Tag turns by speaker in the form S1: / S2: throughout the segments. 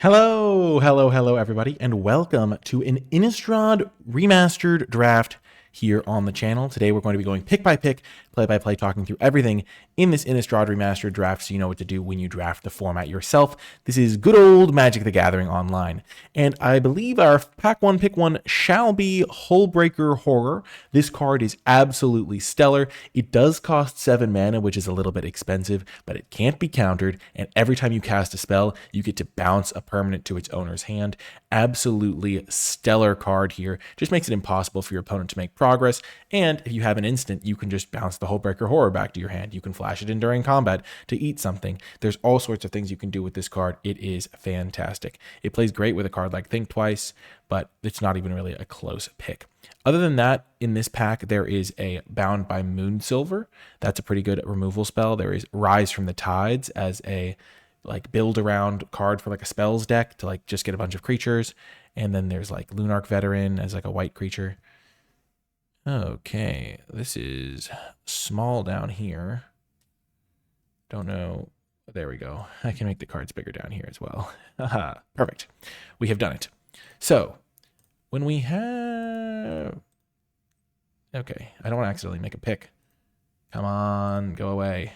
S1: Hello, everybody, and welcome to an Innistrad Remastered draft here on the channel. Today, we're going to be going pick by pick, play by play, talking through everything in this Innistrad Remastered draft so you know what to do when you draft the format yourself. This is good old Magic the Gathering Online. And I believe our pack one, pick one shall be Hullbreaker Horror. This card is absolutely stellar. It does cost 7 mana, which is a little bit expensive, but it can't be countered. And every time you cast a spell, you get to bounce a permanent to its owner's hand. Absolutely stellar card here. Just makes it impossible for your opponent to make progress. And if you have an instant, you can just bounce the Hullbreaker Horror back to your hand. You can flash it in during combat to eat something. There's all sorts of things you can do with this card. It is fantastic. It plays great with a card like Think Twice, but it's not even really a close pick. Other than that, in this pack, there is a Bound by Moonsilver. That's a pretty good removal spell. There is Rise from the Tides as a build around card for a spells deck to just get a bunch of creatures. And then there's Lunarch Veteran as a white creature. Okay, this is small down here. Don't know. There we go. I can make the cards bigger down here as well. Haha, perfect. We have done it. So when we have... Okay, I don't want to accidentally make a pick. Come on, go away.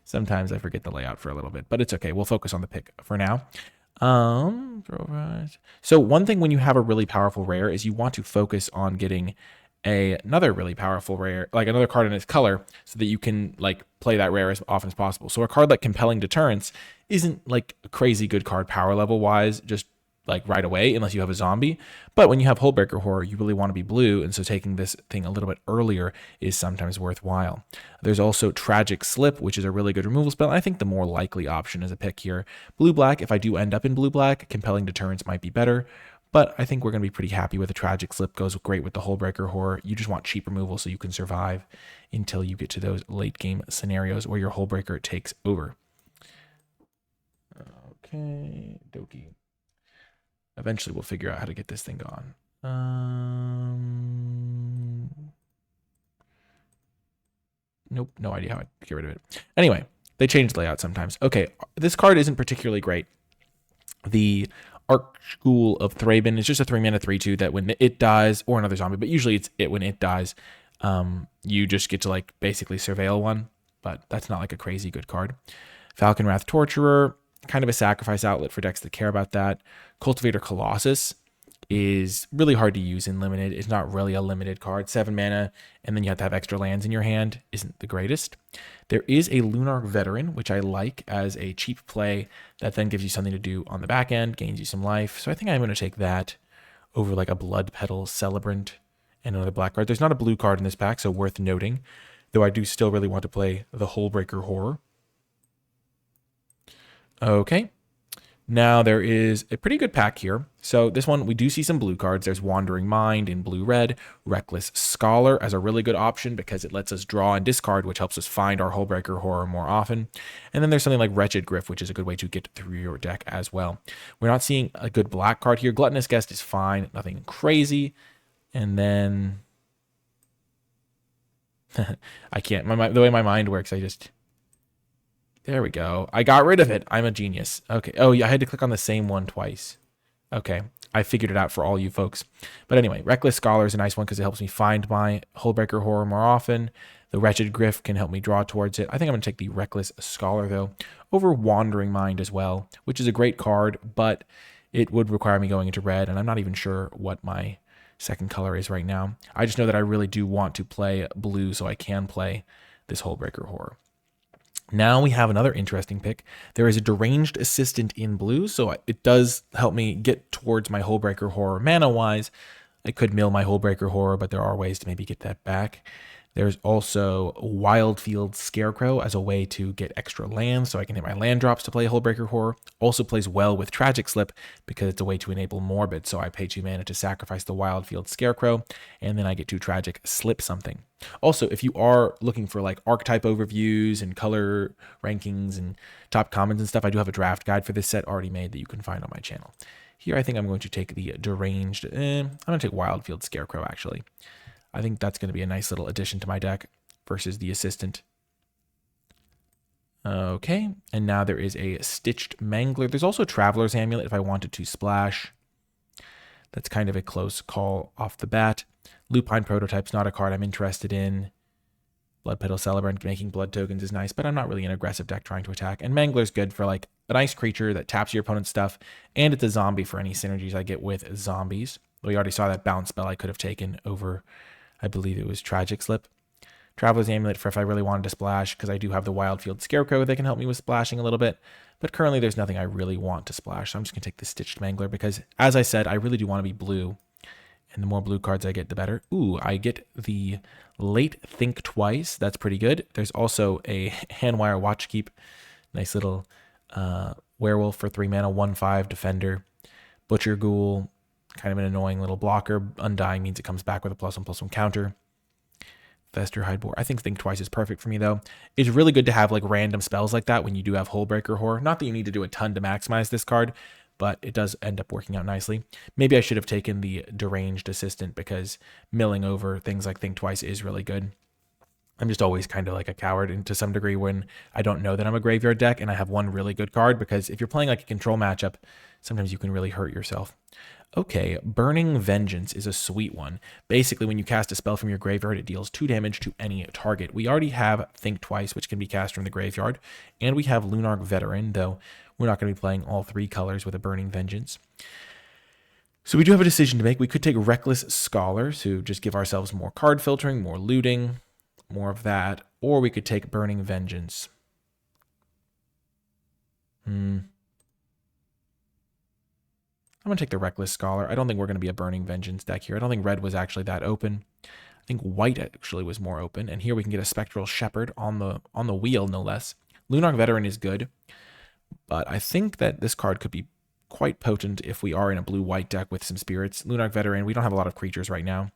S1: Sometimes I forget the layout for a little bit, but it's okay. We'll focus on the pick for now. So one thing when you have a really powerful rare is you want to focus on getting another really powerful rare, another card in its color, so that you can play that rare as often as possible. So a card like Compelling Deterrence isn't a crazy good card power level wise, just right away, unless you have a zombie. But when you have Hullbreaker Horror, you really want to be blue, and so taking this thing a little bit earlier is sometimes worthwhile. There's also Tragic Slip, which is a really good removal spell. I think the more likely option is a pick here. Blue-black, if I do end up in blue-black, Compelling Deterrence might be better, but I think we're going to be pretty happy with a Tragic Slip. Goes great with the Hullbreaker Horror. You just want cheap removal so you can survive until you get to those late-game scenarios where your Hullbreaker takes over. Okay, dokie. Eventually, we'll figure out how to get this thing gone. Nope, no idea how I get rid of it. Anyway, they change the layout sometimes. Okay, this card isn't particularly great. The Arc School of Thraben is just a 3-mana 3/2 that when it dies, or another zombie, but usually it's it when it dies, you just get to basically surveil one, but that's not a crazy good card. Falcon Wrath Torturer, kind of a sacrifice outlet for decks that care about that. Cultivator Colossus is really hard to use in limited. It's not really a limited card. 7 mana, and then you have to have extra lands in your hand. Isn't the greatest. There is a Lunarch Veteran, which I like as a cheap play that then gives you something to do on the back end, gains you some life. So I think I'm going to take that over a Blood Petal Celebrant and another black card. There's not a blue card in this pack, so worth noting, though I do still really want to play the Hullbreaker Horror. Okay, now there is a pretty good pack here. So this one, we do see some blue cards. There's Wandering Mind in blue-red, Reckless Scholar as a really good option because it lets us draw and discard, which helps us find our Hullbreaker Horror more often. And then there's something like Wretched Griff, which is a good way to get through your deck as well. We're not seeing a good black card here. Gluttonous Guest is fine, nothing crazy. And then I can't, the way my mind works, there we go. I got rid of it. I'm a genius. Okay. Oh, yeah, I had to click on the same one twice. Okay. I figured it out for all you folks. But anyway, Reckless Scholar is a nice one because it helps me find my Hullbreaker Horror more often. The Wretched Griff can help me draw towards it. I think I'm going to take the Reckless Scholar, though, over Wandering Mind as well, which is a great card, but it would require me going into red, and I'm not even sure what my second color is right now. I just know that I really do want to play blue so I can play this Hullbreaker Horror. Now we have another interesting pick. There is a Deranged Assistant in blue, so it does help me get towards my Hullbreaker Horror mana-wise. I could mill my Hullbreaker Horror, but there are ways to maybe get that back. There's also Wildfield Scarecrow as a way to get extra lands, so I can hit my land drops to play Hullbreaker Horror. Also plays well with Tragic Slip because it's a way to enable Morbid, so I pay 2 mana to sacrifice the Wildfield Scarecrow, and then I get to Tragic Slip something. Also, if you are looking for archetype overviews and color rankings and top commons and stuff, I do have a draft guide for this set already made that you can find on my channel. Here, I think I'm going to take the Deranged, I'm going to take Wildfield Scarecrow, actually. I think that's going to be a nice little addition to my deck versus the Assistant. Okay, and now there is a Stitched Mangler. There's also a Traveler's Amulet if I wanted to splash. That's kind of a close call off the bat. Lupine Prototype's not a card I'm interested in. Blood Petal Celebrant making blood tokens is nice, but I'm not really an aggressive deck trying to attack. And Mangler's good for like a nice creature that taps your opponent's stuff, and it's a zombie for any synergies I get with zombies. We already saw that bounce spell I could have taken over, I believe it was Tragic Slip. Traveler's Amulet for if I really wanted to splash, because I do have the Wildfield Scarecrow that can help me with splashing a little bit. But currently there's nothing I really want to splash, so I'm just going to take the Stitched Mangler because, as I said, I really do want to be blue. And the more blue cards I get, the better. Ooh, I get the late Think Twice. That's pretty good. There's also a Handwire Watchkeep. Nice little werewolf for 3 mana, 1/5 defender. Butcher Ghoul, kind of an annoying little blocker. Undying means it comes back with a +1/+1 counter. Fester, Hideboar. I think Twice is perfect for me, though. It's really good to have like random spells like that when you do have Hullbreaker Horror. Not that you need to do a ton to maximize this card, but it does end up working out nicely. Maybe I should have taken the Deranged Assistant because milling over things like Think Twice is really good. I'm just always kind of like a coward to some degree when I don't know that I'm a graveyard deck and I have one really good card, because if you're playing like a control matchup, sometimes you can really hurt yourself. Okay, Burning Vengeance is a sweet one. Basically, when you cast a spell from your graveyard, it deals 2 damage to any target. We already have Think Twice, which can be cast from the graveyard, and we have Lunarch Veteran, though we're not going to be playing all 3 colors with a Burning Vengeance. So we do have a decision to make. We could take Reckless Scholar to just give ourselves more card filtering, more looting, more of that, or we could take Burning Vengeance. I'm going to take the Reckless Scholar. I don't think we're going to be a Burning Vengeance deck here. I don't think red was actually that open. I think white actually was more open. And here we can get a Spectral Shepherd on the wheel, no less. Lunarch Veteran is good, but I think that this card could be quite potent if we are in a blue-white deck with some spirits. Lunarch Veteran, we don't have a lot of creatures right now.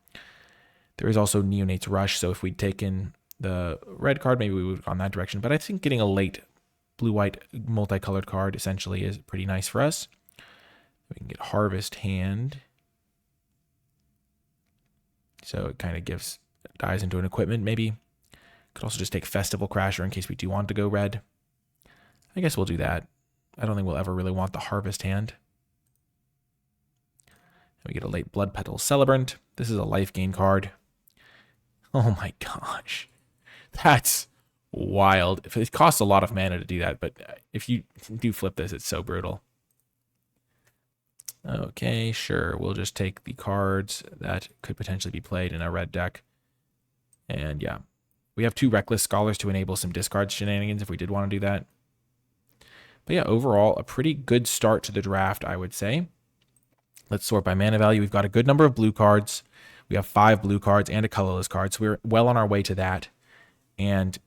S1: There is also Neonate's Rush, so if we'd taken the red card, maybe we would have gone that direction. But I think getting a late blue-white multicolored card essentially is pretty nice for us. We can get Harvest Hand. So it kind of dies into an equipment, maybe. Could also just take Festival Crasher in case we do want to go red. I guess we'll do that. I don't think we'll ever really want the Harvest Hand. And we get a late Blood Petal Celebrant. This is a life gain card. Oh my gosh. That's wild. It costs a lot of mana to do that, but if you do flip this, it's so brutal. Okay, sure. We'll just take the cards that could potentially be played in a red deck. And yeah, we have 2 Reckless Scholars to enable some discard shenanigans if we did want to do that. But yeah, overall, a pretty good start to the draft, I would say. Let's sort by mana value. We've got a good number of blue cards. We have 5 blue cards and a colorless card, so we're well on our way to that. And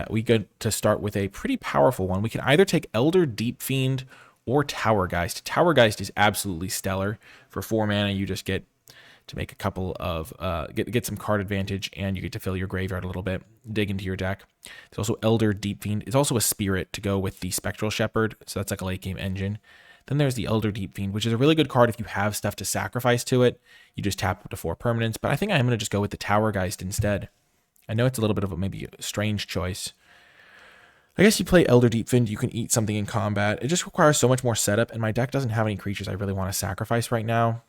S1: we get to start with a pretty powerful one. We can either take Elder Deep Fiend or Towergeist. Towergeist is absolutely stellar. For 4 mana, you just get to make a couple of, get some card advantage, and you get to fill your graveyard a little bit, dig into your deck. There's also Elder Deep Fiend. It's also a spirit to go with the Spectral Shepherd, so that's like a late game engine. Then there's the Elder Deep Fiend, which is a really good card if you have stuff to sacrifice to it. You just tap up to 4 permanents, but I think I'm going to just go with the Towergeist instead. I know it's a little bit of maybe a strange choice. I guess you play Elder Deep Fiend, you can eat something in combat. It just requires so much more setup, and my deck doesn't have any creatures I really want to sacrifice right now.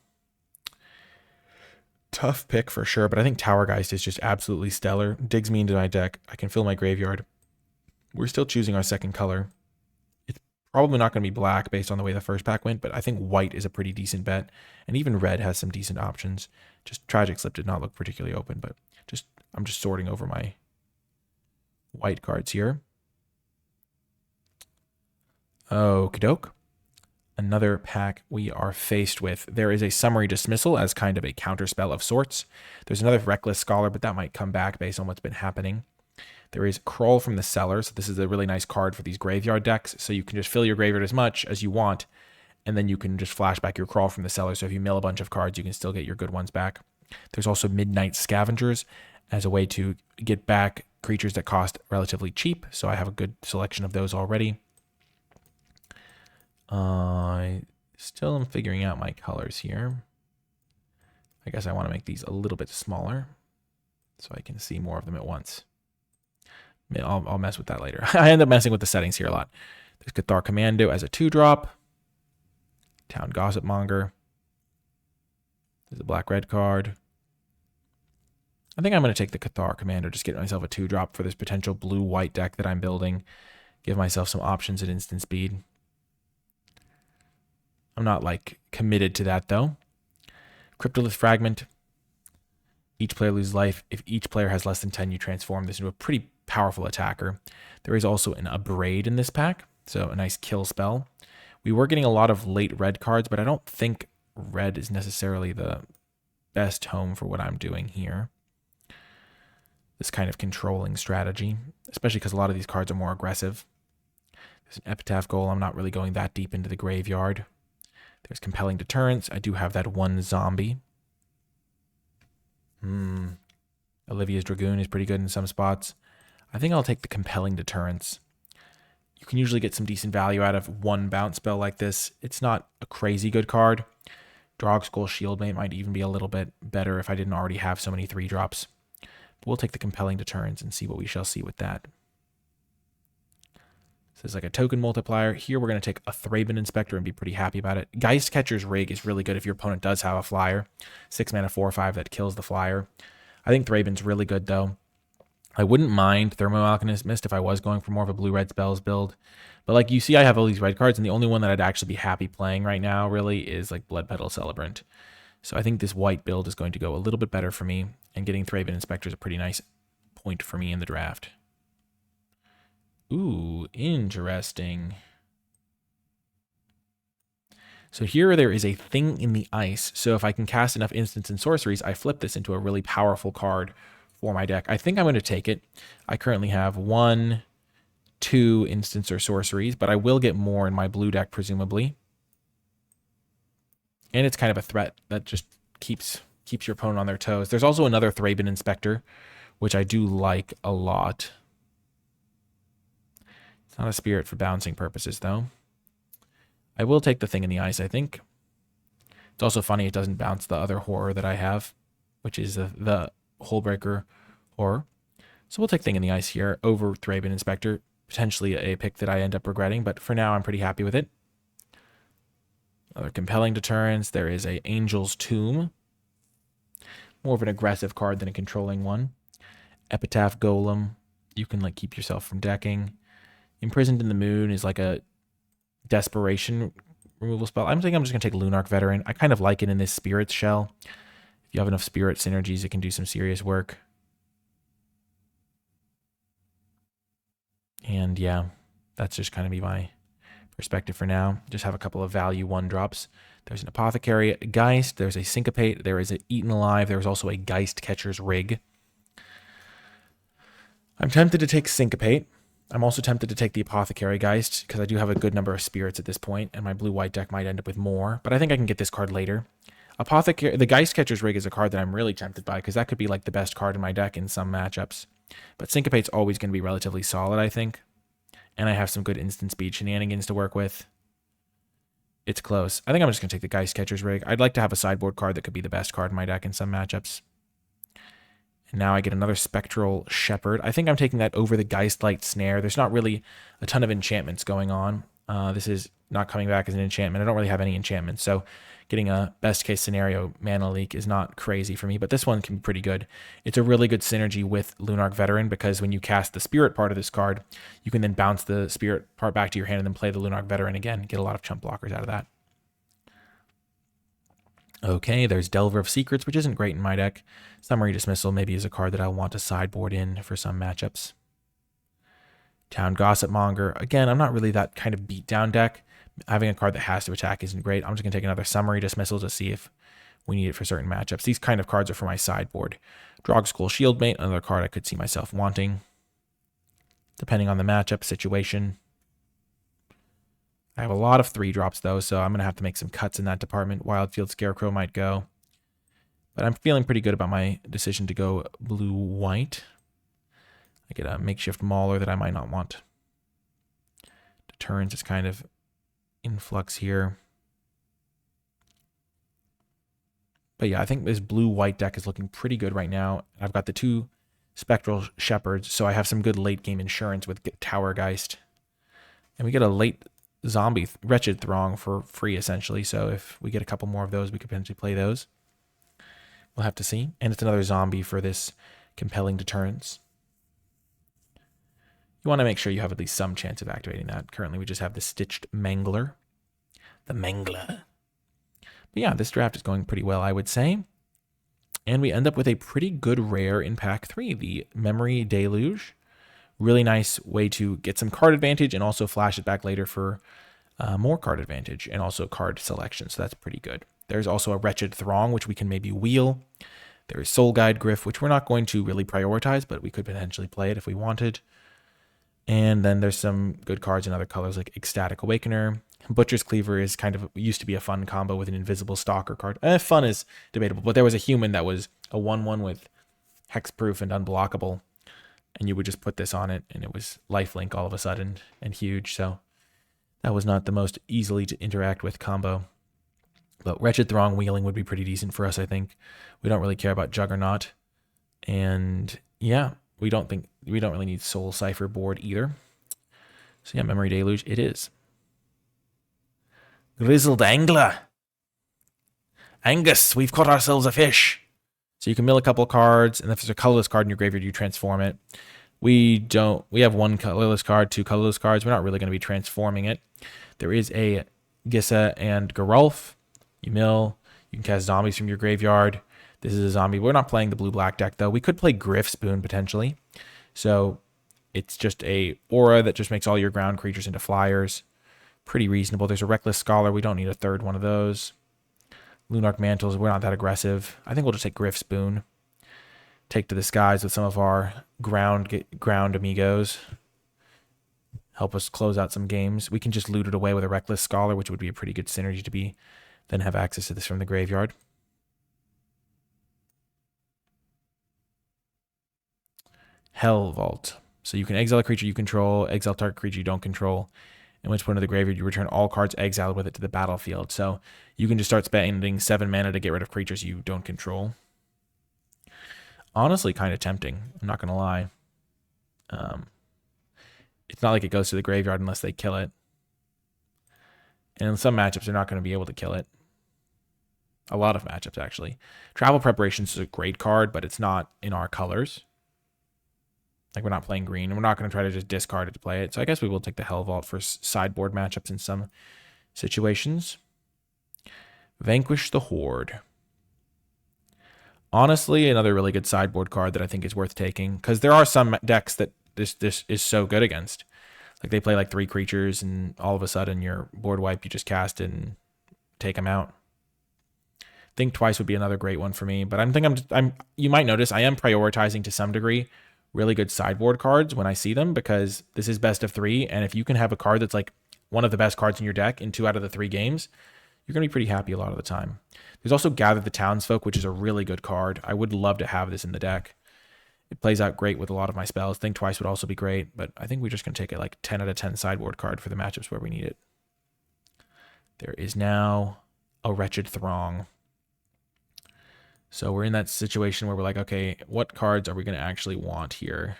S1: Tough pick for sure, but I think Towergeist is just absolutely stellar. Digs me into my deck. I can fill my graveyard. We're still choosing our second color. It's probably not going to be black based on the way the first pack went, but I think white is a pretty decent bet, and even red has some decent options. Just Tragic Slip did not look particularly open, but I'm just sorting over my white cards here. Okie doke. Another pack we are faced with. There is a Summary Dismissal as kind of a counterspell of sorts. There's another Reckless Scholar, but that might come back based on what's been happening. There is Crawl from the Cellar. So this is a really nice card for these graveyard decks. So you can just fill your graveyard as much as you want, and then you can just flash back your Crawl from the Cellar. So if you mill a bunch of cards, you can still get your good ones back. There's also Midnight Scavengers as a way to get back creatures that cost relatively cheap. So I have a good selection of those already. I still am figuring out my colors here. I guess I want to make these a little bit smaller so I can see more of them at once. I'll mess with that later. I end up messing with the settings here a lot. There's Cathar Commando as a 2-drop. Town Gossip Monger. There's a black-red card. I think I'm going to take the Cathar Commando, just get myself a 2-drop for this potential blue-white deck that I'm building. Give myself some options at instant speed. I'm not, like, committed to that, though. Cryptolith Fragment. Each player loses life. If each player has less than 10, you transform this into a pretty powerful attacker. There is also an Abrade in this pack, so a nice kill spell. We were getting a lot of late red cards, but I don't think red is necessarily the best home for what I'm doing here. This kind of controlling strategy, especially because a lot of these cards are more aggressive. There's an Epitaph Goal. I'm not really going that deep into the graveyard. There's Compelling Deterrence. I do have that one zombie. Olivia's Dragoon is pretty good in some spots. I think I'll take the Compelling Deterrence. You can usually get some decent value out of one bounce spell like this. It's not a crazy good card. Drogskol Shieldmate might even be a little bit better if I didn't already have so many 3-drops. But we'll take the Compelling Deterrence and see what we shall see with that. So there's like a token multiplier. Here we're going to take a Thraben Inspector and be pretty happy about it. Geistcatcher's Rig is really good if your opponent does have a flyer. 6 mana 4/5 that kills the flyer. I think Thraben's really good though. I wouldn't mind Thermo Alchemist Mist if I was going for more of a blue-red spells build. But like you see, I have all these red cards, and the only one that I'd actually be happy playing right now really is like Blood Petal Celebrant. So I think this white build is going to go a little bit better for me, and getting Thraben Inspector is a pretty nice point for me in the draft. Ooh, interesting. So here there is a Thing in the Ice. So if I can cast enough instants and sorceries, I flip this into a really powerful card for my deck. I think I'm going to take it. I currently have 1, 2 instants or sorceries, but I will get more in my blue deck, presumably. And it's kind of a threat that just keeps your opponent on their toes. There's also another Thraben Inspector, which I do like a lot. It's not a spirit for bouncing purposes, though. I will take the Thing in the Ice, I think. It's also funny it doesn't bounce the other horror that I have, which is the Hullbreaker Horror. So we'll take Thing in the Ice here over Thraben Inspector. Potentially a pick that I end up regretting, but for now I'm pretty happy with it. Another Compelling Deterrence. There is a Angel's Tomb. More of an aggressive card than a controlling one. Epitaph Golem. You can like keep yourself from decking. Imprisoned in the Moon is like a desperation removal spell. I'm thinking I'm just going to take Lunarch Veteran. I kind of like it in this Spirit's Shell. If you have enough Spirit synergies, it can do some serious work. And yeah, that's just kind of be my perspective for now. Just have a couple of value 1-drops. There's an Apothecary Geist. There's a Syncopate. There is an Eaten Alive. There's also a Geistcatcher's Rig. I'm tempted to take Syncopate. I'm also tempted to take the Apothecary Geist because I do have a good number of spirits at this point, and my blue-white deck might end up with more, but I think I can get this card later. The Geistcatcher's Rig is a card that I'm really tempted by because that could be like the best card in my deck in some matchups. But Syncopate's always going to be relatively solid, I think. And I have some good instant speed shenanigans to work with. It's close. I think I'm just going to take the Geistcatcher's Rig. I'd like to have a sideboard card that could be the best card in my deck in some matchups. And now I get another Spectral Shepherd. I think I'm taking that over the Geistlight Snare. There's not really a ton of enchantments going on. This is not coming back as an enchantment. I don't really have any enchantments, so getting a best case scenario mana leak is not crazy for me, but this one can be pretty good. It's a really good synergy with Lunarch Veteran because when you cast the spirit part of this card, you can then bounce the spirit part back to your hand and then play the Lunarch Veteran again. Get a lot of chump blockers out of that. Okay, there's Delver of Secrets, which isn't great in my deck. Summary Dismissal maybe is a card that I'll want to sideboard in for some matchups. Town Gossip Monger. Again, I'm not really that kind of beatdown deck. Having a card that has to attack isn't great. I'm just going to take another Summary Dismissal to see if we need it for certain matchups. These kind of cards are for my sideboard. Drogskol Shieldmate, another card I could see myself wanting, depending on the matchup situation. I have a lot of 3-drops, though, so I'm going to have to make some cuts in that department. Wildfield Scarecrow might go. But I'm feeling pretty good about my decision to go blue-white. I get a makeshift Mauler that I might not want. Deterrence is kind of in flux here. But yeah, I think this blue-white deck is looking pretty good right now. I've got the 2 Spectral Shepherds, so I have some good late game insurance with Towergeist. And we get a late zombie Wretched Throng for free, essentially. So if we get a couple more of those, we could potentially play those. We'll have to see. And it's another zombie for this compelling deterrence. You want to make sure you have at least some chance of activating that. Currently, we just have the Stitched Mangler. The Mangler. But yeah, this draft is going pretty well, I would say. And we end up with a pretty good rare in pack 3, the Memory Deluge. Really nice way to get some card advantage and also flash it back later for more card advantage and also card selection. So that's pretty good. There's also a Wretched Throng, which we can maybe wheel. There is Soul Guide Griff, which we're not going to really prioritize, but we could potentially play it if we wanted. And then there's some good cards in other colors like Ecstatic Awakener. Butcher's Cleaver is kind of used to be a fun combo with an Invisible Stalker card. Fun is debatable, but there was a human that was a 1/1 with Hexproof and Unblockable. And you would just put this on it, and it was lifelink all of a sudden and huge. So that was not the most easily to interact with combo. But Wretched Throng wheeling would be pretty decent for us, I think. We don't really care about Juggernaut. And yeah, we don't really need Soul Cipher board either. So yeah, Memory Deluge it is. Grizzled Angler. Angus, we've caught ourselves a fish. So you can mill a couple of cards, and if there's a colorless card in your graveyard, you transform it. We have one colorless card, 2 colorless cards. We're not really going to be transforming it. There is a Gissa and Geralf. You mill. You can cast zombies from your graveyard. This is a zombie. We're not playing the blue-black deck, though. We could play Griff Spoon, potentially. So it's just a aura that just makes all your ground creatures into flyers. Pretty reasonable. There's a Reckless Scholar. We don't need a third one of those. Lunarch Mantles, we're not that aggressive. I think we'll just take Griff Spoon. Take to the skies with some of our ground amigos. Help us close out some games. We can just loot it away with a Reckless Scholar, which would be a pretty good synergy to be. Then have access to this from the graveyard. Hell Vault. So you can exile a creature you control, exile target creature you don't control. And once put into the graveyard, you return all cards exiled with it to the battlefield. So you can just start spending 7 mana to get rid of creatures you don't control. Honestly, kind of tempting. I'm not going to lie. It's not like it goes to the graveyard unless they kill it. And in some matchups, they're not going to be able to kill it. A lot of matchups, actually. Travel Preparations is a great card, but it's not in our colors. Like, we're not playing green, and we're not going to try to just discard it to play it. So I guess we will take the Hell Vault for sideboard matchups in some situations. Vanquish the Horde. Honestly, another really good sideboard card that I think is worth taking, because there are some decks that this is so good against. Like, they play like 3 creatures, and all of a sudden your board wipe, you just cast it and take them out. Think Twice would be another great one for me, but you might notice I am prioritizing to some degree really good sideboard cards when I see them, because this is best of 3, and if you can have a card that's like one of the best cards in your deck in 2 out of the 3 games, you're going to be pretty happy a lot of the time. There's also Gather the Townsfolk, which is a really good card. I would love to have this in the deck. It plays out great with a lot of my spells. Think Twice would also be great, but I think we're just going to take it like 10 out of 10 sideboard card for the matchups where we need it. There is now a Wretched Throng. So we're in that situation where we're like, okay, what cards are we going to actually want here?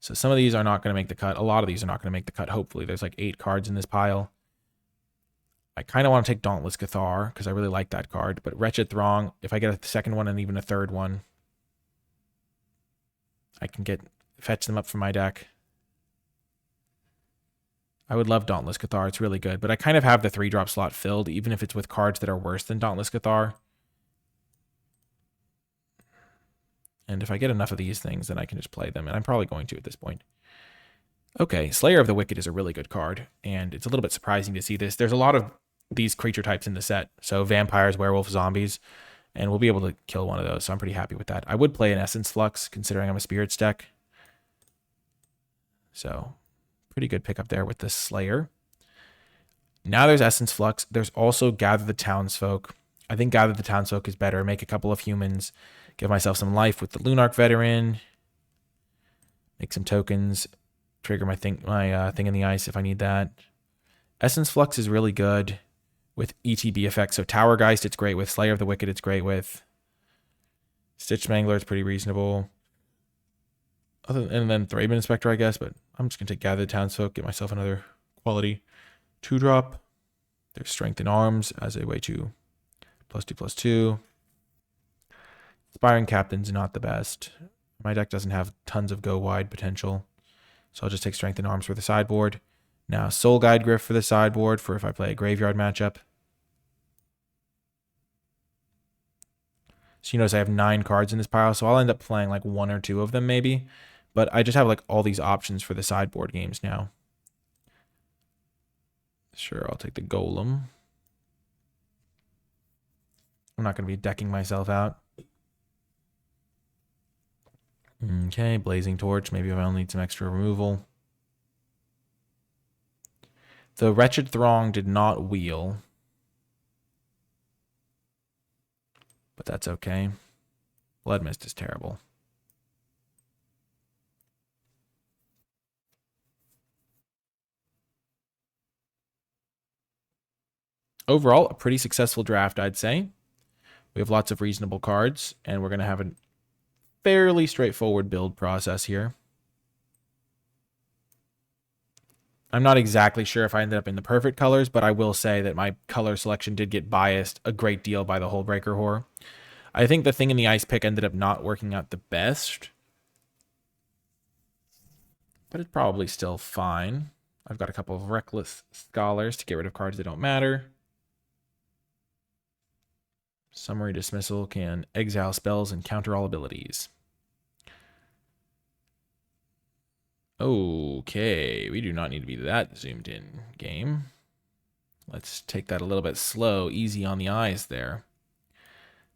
S1: So some of these are not going to make the cut. A lot of these are not going to make the cut, hopefully. There's like 8 cards in this pile. I kind of want to take Dauntless Cathar because I really like that card. But Wretched Throng, if I get a second one and even a third one, I can fetch them up from my deck. I would love Dauntless Cathar. It's really good. But I kind of have the 3-drop slot filled, even if it's with cards that are worse than Dauntless Cathar. And if I get enough of these things, then I can just play them. And I'm probably going to at this point. Okay, Slayer of the Wicked is a really good card. And it's a little bit surprising to see this. There's a lot of these creature types in the set. So vampires, werewolves, zombies. And we'll be able to kill one of those. So I'm pretty happy with that. I would play an Essence Flux, considering I'm a Spirits deck. So pretty good pickup there with the Slayer. Now there's Essence Flux. There's also Gather the Townsfolk. I think Gather the Townsfolk is better. Make a couple of humans. Give myself some life with the Lunarch Veteran. Make some tokens. Trigger my thing in the ice if I need that. Essence Flux is really good with ETB effects. So Towergeist, it's great with. Slayer of the Wicked, it's great with. Stitch Mangler is pretty reasonable. And then Thraben Inspector, I guess, but I'm just going to take Gather the Townsfolk, get myself another quality 2-drop. There's Strength in Arms as a way to +2/+2. Inspiring Captain's not the best. My deck doesn't have tons of go wide potential, so I'll just take Strength in Arms for the sideboard. Now Soul Guide Griff for the sideboard for if I play a graveyard matchup. So you notice I have 9 cards in this pile, so I'll end up playing like 1 or 2 of them maybe. But I just have like all these options for the sideboard games now. Sure, I'll take the Golem. I'm not going to be decking myself out. Okay, Blazing Torch. Maybe I'll need some extra removal. The Wretched Throng did not wheel. But that's okay. Blood Mist is terrible. Overall, a pretty successful draft, I'd say. We have lots of reasonable cards, and we're going to have a fairly straightforward build process here. I'm not exactly sure if I ended up in the perfect colors, but I will say that my color selection did get biased a great deal by the Hullbreaker Horror. I think the Thing in the Ice pick ended up not working out the best, but it's probably still fine. I've got a couple of Reckless Scholars to get rid of cards that don't matter. Summary Dismissal can exile spells and counter all abilities. Okay, we do not need to be that zoomed in game. Let's take that a little bit slow, easy on the eyes there.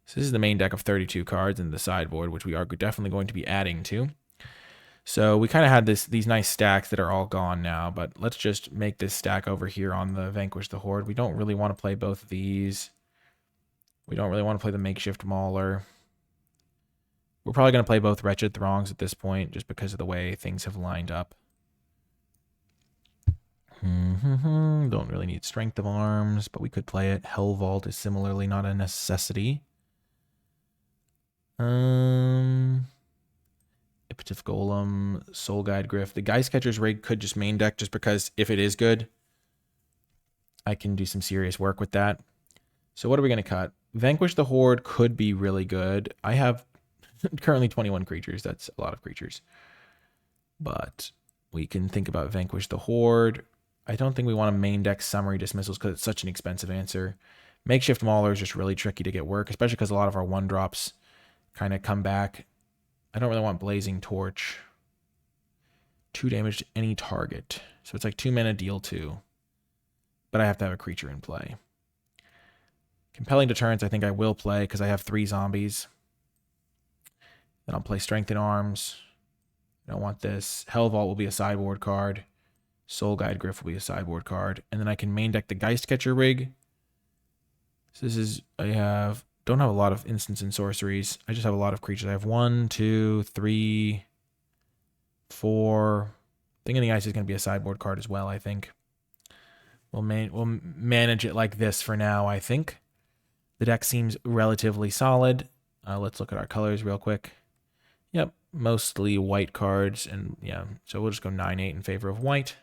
S1: So this is the main deck of 32 cards in the sideboard, which we are definitely going to be adding to. So we kind of had these nice stacks that are all gone now, but let's just make this stack over here on the Vanquish the Horde. We don't really want to play both of these. We don't really want to play the Makeshift Mauler. We're probably going to play both Wretched Throngs at this point, just because of the way things have lined up. Don't really need Strength of Arms, but we could play it. Hell Vault is similarly not a necessity. Imperative Golem, Soul Guide Griff. The Geist Catcher's Rig could just main deck, just because if it is good, I can do some serious work with that. So what are we going to cut? Vanquish the Horde could be really good. I have currently 21 creatures. That's a lot of creatures. But we can think about Vanquish the Horde. I don't think we want to main deck Summary Dismissals because it's such an expensive answer. Makeshift Mauler is just really tricky to get work, especially because a lot of our 1-drops kind of come back. I don't really want Blazing Torch. 2 damage to any target. So it's like 2 mana, deal 2. But I have to have a creature in play. Compelling Deterrence I think I will play because I have 3 zombies. Then I'll play Strength in Arms. I don't want this. Hell Vault will be a sideboard card. Soul Guide Griff will be a sideboard card. And then I can main deck the Geist Catcher Rig. So this is, don't have a lot of instants and sorceries. I just have a lot of creatures. I have 1, 2, 3, 4. Thing in the Ice is going to be a sideboard card as well, I think. We'll manage it like this for now, I think. The deck seems relatively solid. Let's look at our colors real quick. Yep, mostly white cards. And yeah, so we'll just go 9-8 in favor of white.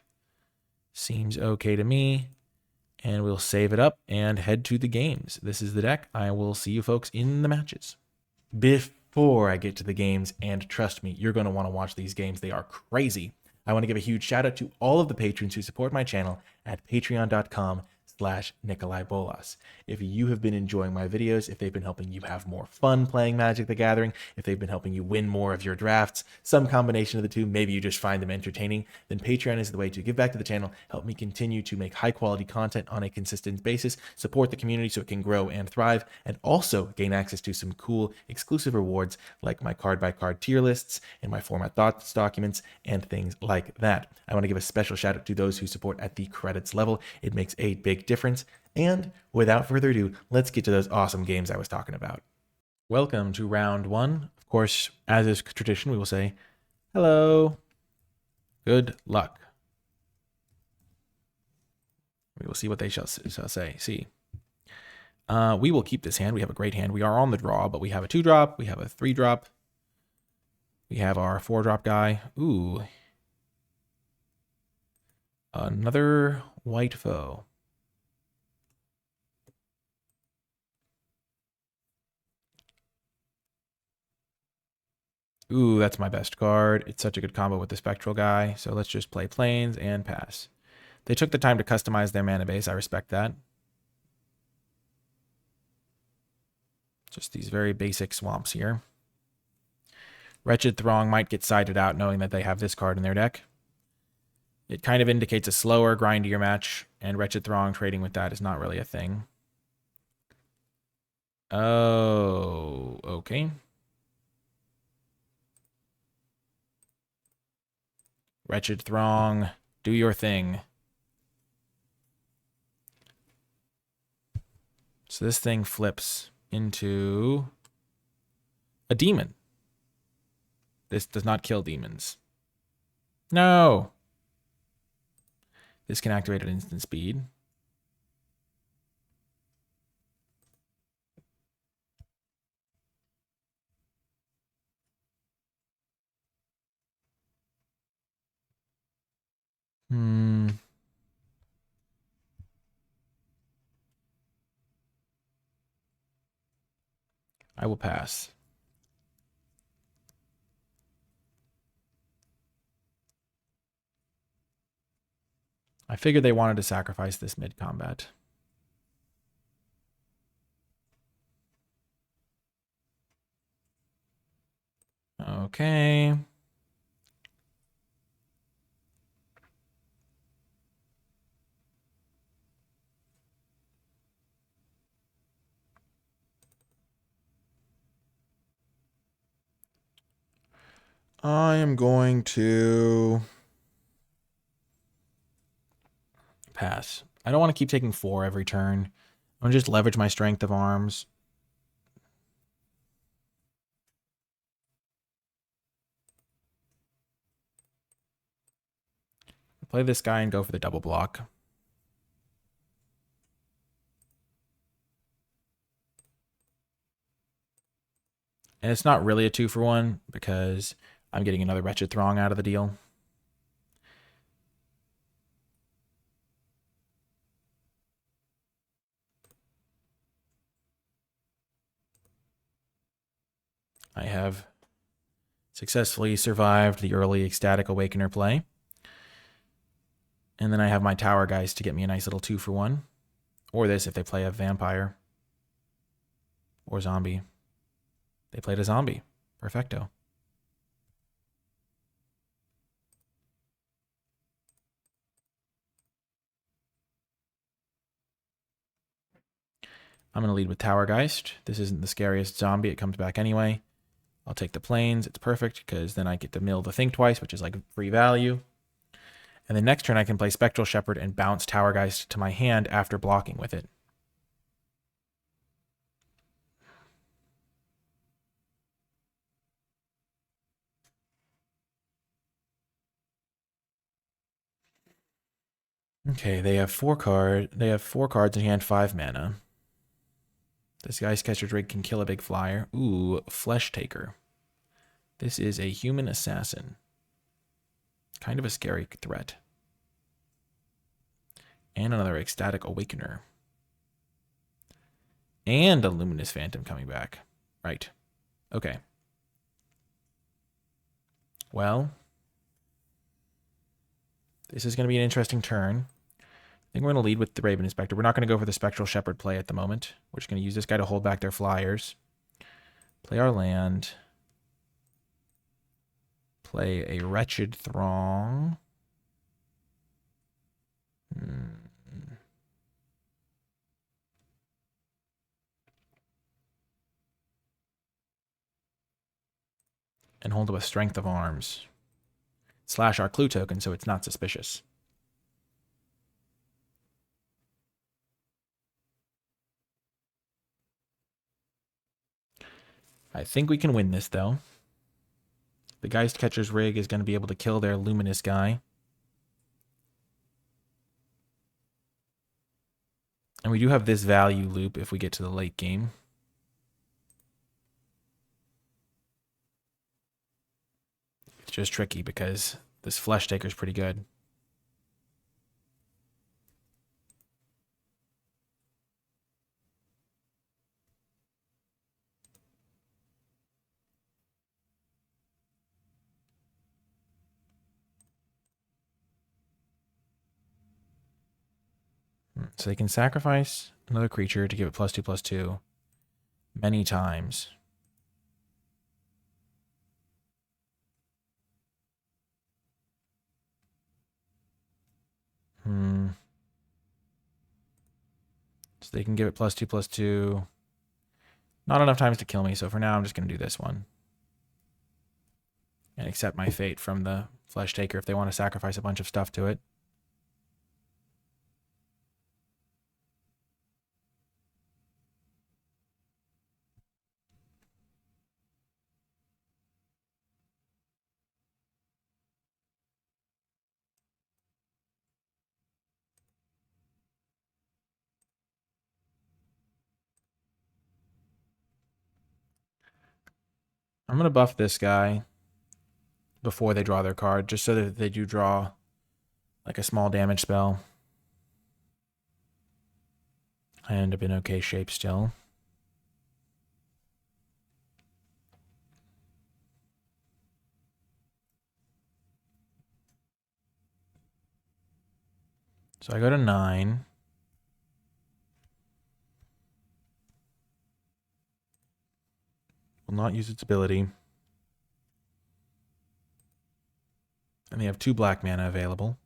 S1: Seems okay to me. And we'll save it up and head to the games. This is the deck. I will see you folks in the matches. Before I get to the games, and trust me, you're going to want to watch these games. They are crazy. I want to give a huge shout out to all of the patrons who support my channel at patreon.com/NicolaiBolas. If you have been enjoying my videos, if they've been helping you have more fun playing Magic the Gathering, if they've been helping you win more of your drafts, some combination of the two, maybe you just find them entertaining, then Patreon is the way to give back to the channel, help me continue to make high quality content on a consistent basis, support the community so it can grow and thrive, and also gain access to some cool exclusive rewards like my card by card tier lists and my format thoughts documents and things like that. I want to give a special shout out to those who support at the credits level. It makes a big difference. And without further ado, let's get to those awesome games I was talking about. Welcome to round 1. Of course, as is tradition, we will say, hello, good luck. We will see what they shall say. See. We will keep this hand. We have a great hand. We are on the draw, but we have a 2-drop. We have a 3-drop. We have our 4-drop guy. Ooh. Another white foe. Ooh, that's my best card. It's such a good combo with the Spectral guy. So let's just play Plains and pass. They took the time to customize their mana base. I respect that. Just these very basic swamps here. Wretched Throng might get sided out knowing that they have this card in their deck. It kind of indicates a slower, grindier match, and Wretched Throng trading with that is not really a thing. Oh, okay. Wretched Throng, do your thing. So this thing flips into a demon. This does not kill demons. No! This can activate at instant speed. I will pass. I figured they wanted to sacrifice this mid-combat. Okay. I am going to pass. I don't want to keep taking 4 every turn. I'm going to just leverage my strength of arms. Play this guy and go for the double block. And it's not really a 2-for-1 because I'm getting another Wretched Throng out of the deal. I have successfully survived the early Ecstatic Awakener play. And then I have my tower guys to get me a nice little 2-for-1. Or this if they play a vampire. Or zombie. They played a zombie. Perfecto. I'm going to lead with Towergeist. This isn't the scariest zombie. It comes back anyway. I'll take the plains. It's perfect because then I get to mill the Think Twice, which is like free value. And then next turn I can play Spectral Shepherd and bounce Towergeist to my hand after blocking with it. Okay, they have 4 cards in hand, 5 mana. This guy's Catcher's Rig can kill a big flyer. Ooh, Flesh Taker. This is a human assassin. Kind of a scary threat. And another Ecstatic Awakener. And a Luminous Phantom coming back. Right. Okay. Well, this is going to be an interesting turn. I think we're going to lead with the Raven Inspector. We're not going to go for the Spectral Shepherd play at the moment. We're just going to use this guy to hold back their flyers. Play our land. Play a Wretched Throng. And hold up a Strength of Arms. Slash our clue token so it's not suspicious. I think we can win this, though. The Geist Catcher's Rig is going to be able to kill their Luminous guy. And we do have this value loop if we get to the late game. just tricky because this Flesh Taker is pretty good. So they can sacrifice another creature to give it +2/+2 many times. So they can give it +2/+2. Not enough times to kill me, so for now I'm just going to do this one. And accept my fate from the Flesh Taker if they want to sacrifice a bunch of stuff to it. I'm going to buff this guy before they draw their card, just so that they do draw like a small damage spell. I end up in okay shape still. So I go to 9. Will not use its ability. And they have 2 black mana available.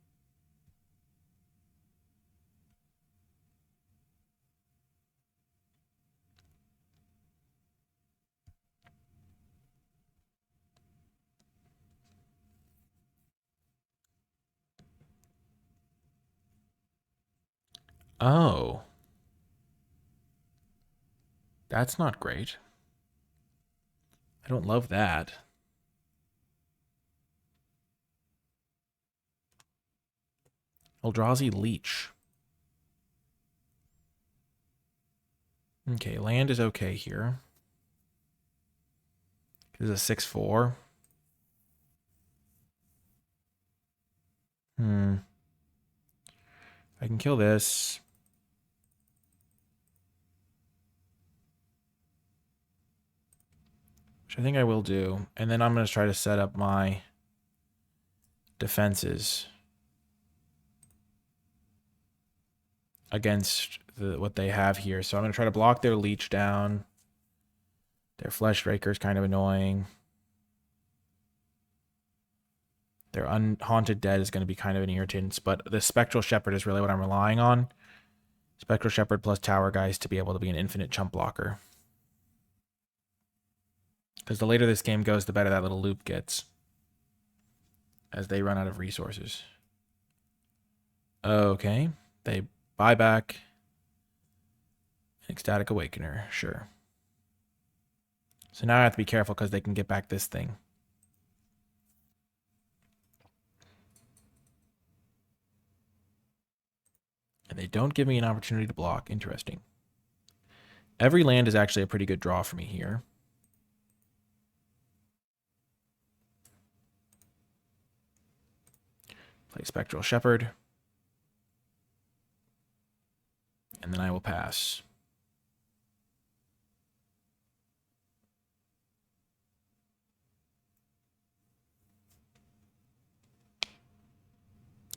S1: Oh. That's not great. I don't love that. Eldrazi Leech. Okay, land is okay here. This is a 6/4. I can kill this. Which I think I will do. And then I'm going to try to set up my defenses against what they have here. So I'm going to try to block their Leech down. Their Flesh Raker is kind of annoying. Their Unhaunted Dead is going to be kind of an irritant, but the Spectral Shepherd is really what I'm relying on. Spectral Shepherd plus Tower Guys to be able to be an infinite chump blocker. Because the later this game goes, the better that little loop gets. As they run out of resources. Okay. They buy back an Ecstatic Awakener. Sure. So now I have to be careful because they can get back this thing. And they don't give me an opportunity to block. Interesting. Every land is actually a pretty good draw for me here. Play Spectral Shepherd. And then I will pass.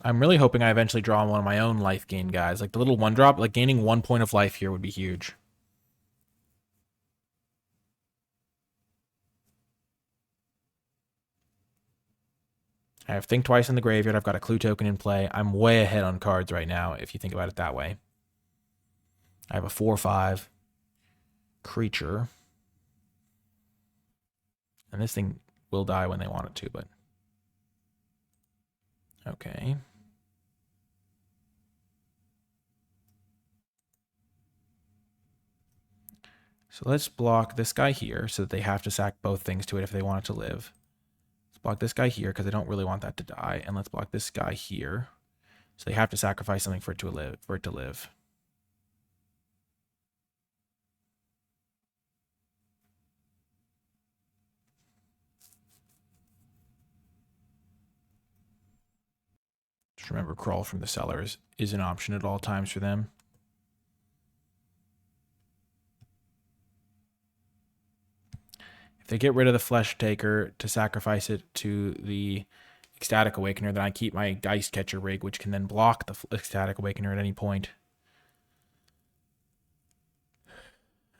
S1: I'm really hoping I eventually draw one of my own life gain guys. Like the little 1-drop, like gaining 1 point of life here would be huge. I have Think Twice in the graveyard. I've got a Clue token in play. I'm way ahead on cards right now, if you think about it that way. I have a 4/5 creature. And this thing will die when they want it to, but... Okay. So let's block this guy here so that they have to sack both things to it if they want it to live. Let's block this guy here because I don't really want that to die. And let's block this guy here. So they have to sacrifice something for it to live. Just remember, crawl from the cellar is an option at all times for them. If they get rid of the Flesh Taker to sacrifice it to the Ecstatic Awakener, then I keep my Geist Catcher rig, which can then block the Ecstatic Awakener at any point.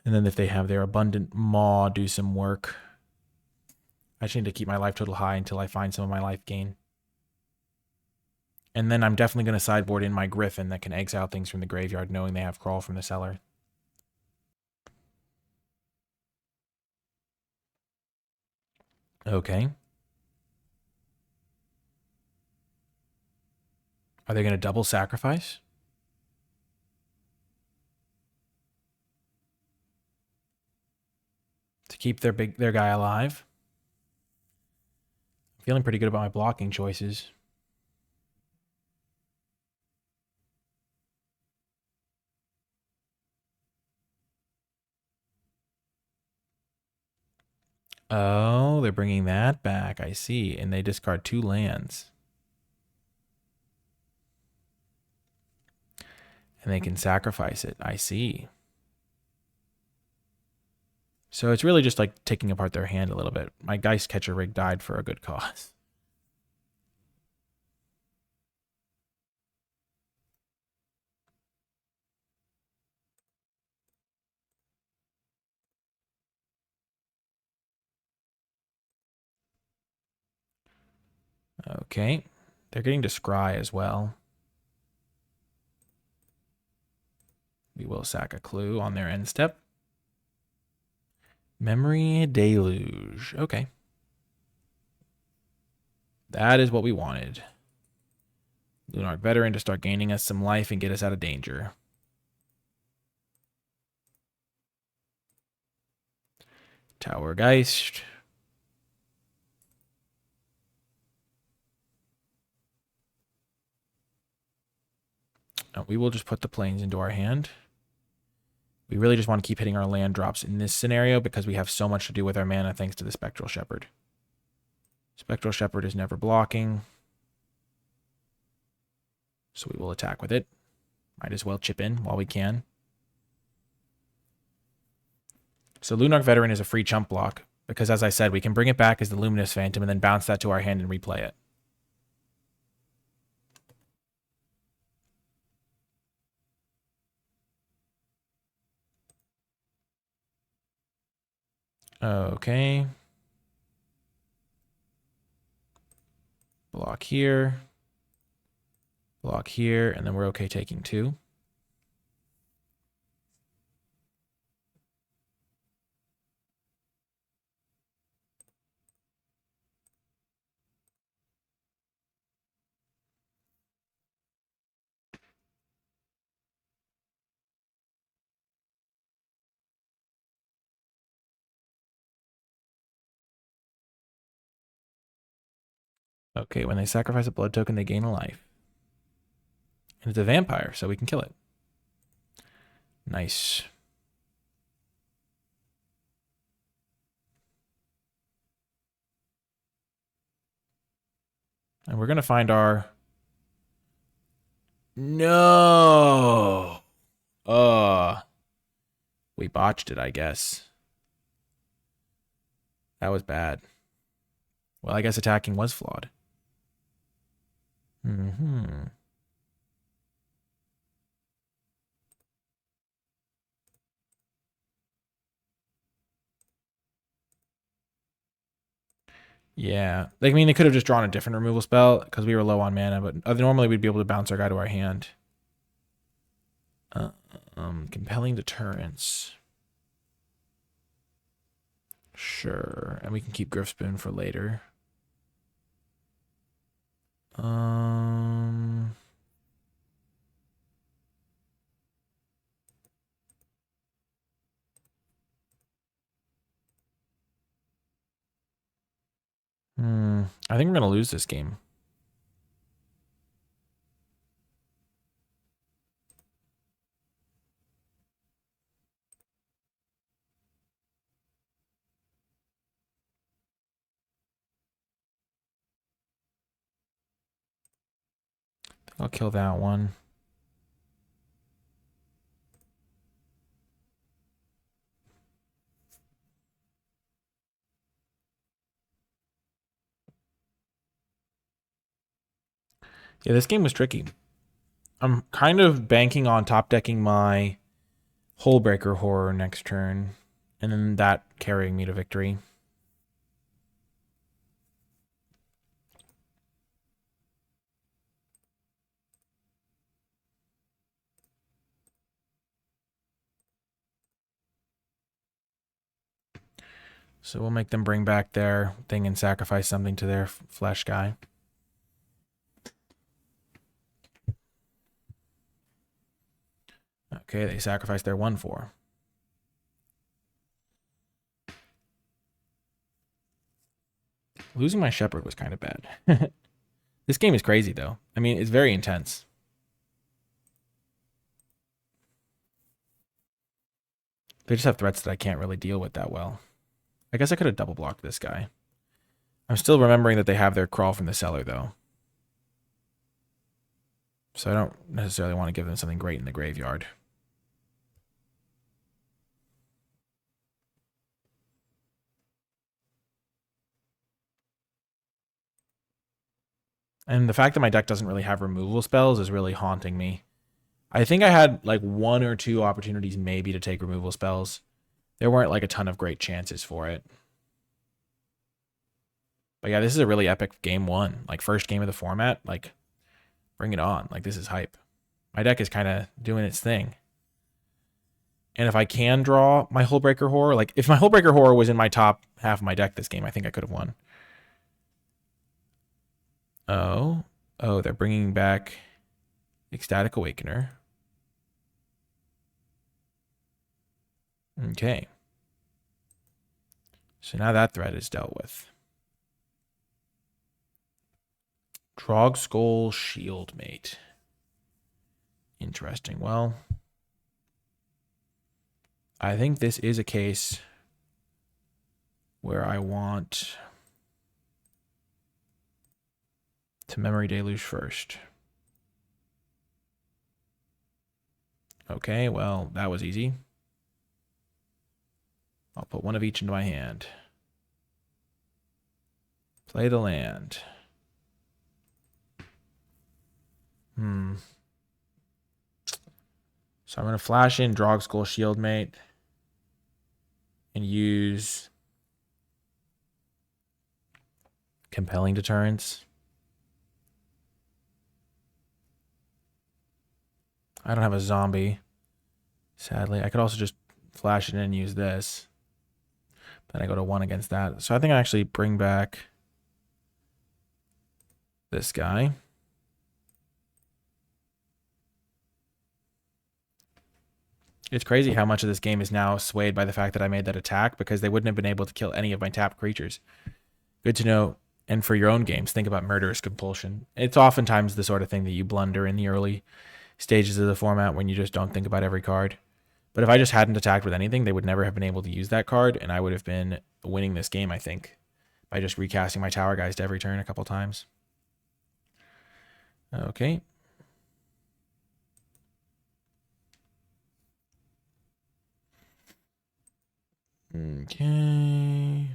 S1: And then if they have their Abundant Maw do some work, I just need to keep my life total high until I find some of my life gain. And then I'm definitely going to sideboard in my Griffin that can exile things from the graveyard, knowing they have Crawl from the Cellar. Okay. Are they going to double sacrifice? To keep their guy alive? I'm feeling pretty good about my blocking choices. Oh, they're bringing that back. I see. And they discard 2 lands. And they can sacrifice it. I see. So it's really just like taking apart their hand a little bit. My Geist Catcher rig died for a good cause. Okay. They're getting to scry as well. We will sack a clue on their end step. Memory Deluge. Okay. That is what we wanted. Lunarch Veteran to start gaining us some life and get us out of danger. Tower Geist. We will just put the planes into our hand. We really just want to keep hitting our land drops in this scenario because we have so much to do with our mana thanks to the Spectral Shepherd. Spectral Shepherd is never blocking. So we will attack with it. Might as well chip in while we can. So Lunarch Veteran is a free chump block because, as I said, we can bring it back as the Luminous Phantom and then bounce that to our hand and replay it. Okay. Block here. Block here, and then we're okay taking 2. Okay, when they sacrifice a blood token, they gain a life. And it's a vampire, so we can kill it. Nice. And we're going to find our... No! We botched it, I guess. That was bad. Well, I guess attacking was flawed. Yeah. I mean, they could have just drawn a different removal spell because we were low on mana, but normally we'd be able to bounce our guy to our hand. Compelling Deterrence. Sure. And we can keep Griffspoon for later. I think we're going to lose this game. I'll kill that one. Yeah, this game was tricky. I'm kind of banking on top decking my Hullbreaker Horror next turn, and then that carrying me to victory. So we'll make them bring back their thing and sacrifice something to their flesh guy. Okay, they sacrificed their 1/4. Losing my shepherd was kind of bad. This game is crazy, though. I mean, it's very intense. They just have threats that I can't really deal with that well. I guess I could have double blocked this guy. I'm still remembering that they have their crawl from the cellar, though. So I don't necessarily want to give them something great in the graveyard. And the fact that my deck doesn't really have removal spells is really haunting me. I think I had like 1 or 2 opportunities maybe to take removal spells. There weren't like a ton of great chances for it. But yeah, this is a really epic game 1. Like first game of the format. Like bring it on. Like this is hype. My deck is kind of doing its thing. And if I can draw my Hullbreaker Horror, like if my Hullbreaker Horror was in my top half of my deck this game, I think I could have won. Oh, they're bringing back Ecstatic Awakener. Okay. So now that threat is dealt with. Drogskull Shieldmate. Interesting. Well, I think this is a case where I want to Memory Deluge first. Okay, well, that was easy. I'll put one of each into my hand. Play the land. So I'm going to flash in Drogskull Shieldmate and use Compelling Deterrence. I don't have a zombie, sadly. I could also just flash it in and use this. Then I go to 1 against that. So I think I actually bring back this guy. It's crazy how much of this game is now swayed by the fact that I made that attack, because they wouldn't have been able to kill any of my tapped creatures. Good to know. And for your own games, think about Murderous Compulsion. It's oftentimes the sort of thing that you blunder in the early stages of the format when you just don't think about every card. But if I just hadn't attacked with anything, they would never have been able to use that card, and I would have been winning this game, I think, by just recasting my tower guys to every turn a couple times. Okay. Okay.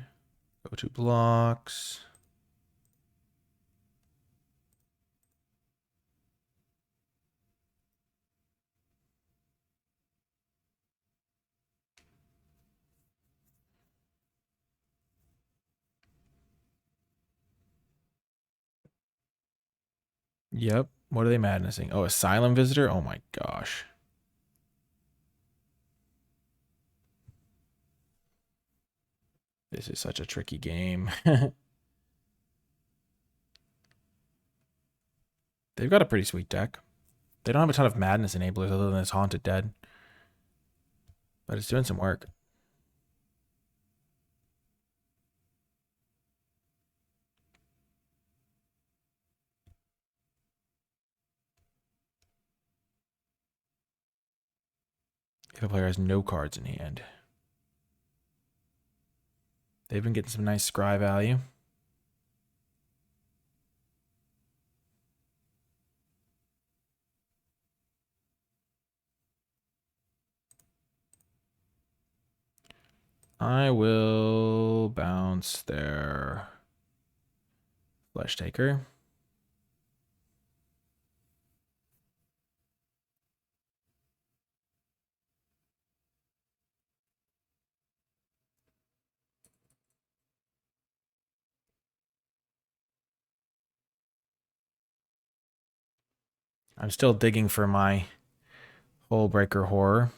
S1: Go to blocks. Yep. What are they madnessing? Oh, Asylum Visitor? Oh my gosh. This is such a tricky game. They've got a pretty sweet deck. They don't have a ton of madness enablers other than this Haunted Dead. But it's doing some work. If a player has no cards in hand. They've been getting some nice scry value. I will bounce their Flesh Taker. I'm still digging for my Hullbreaker Horror.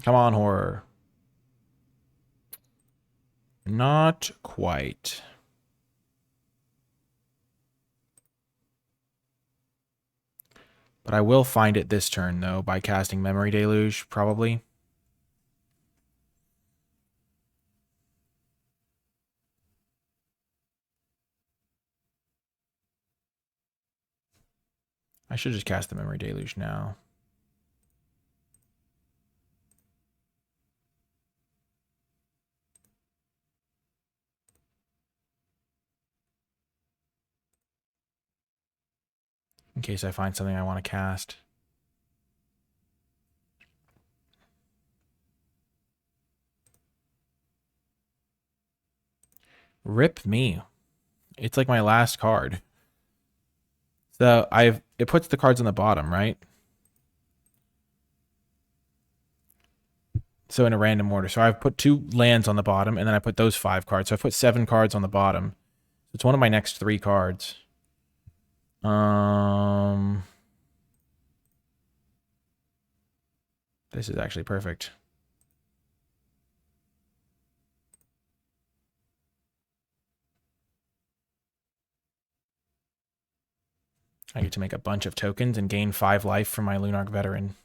S1: Come on, Horror. Not quite. But I will find it this turn, though, by casting Memory Deluge, probably. I should just cast the Memory Deluge now. In case I find something I want to cast. Rip me. It's like my last card. So it puts the cards on the bottom, right? So in a random order. So I've put 2 lands on the bottom, and then I put those 5 cards. So I put 7 cards on the bottom. It's one of my next 3 cards. This is actually perfect. I get to make a bunch of tokens and gain 5 life from my Lunarch Veteran.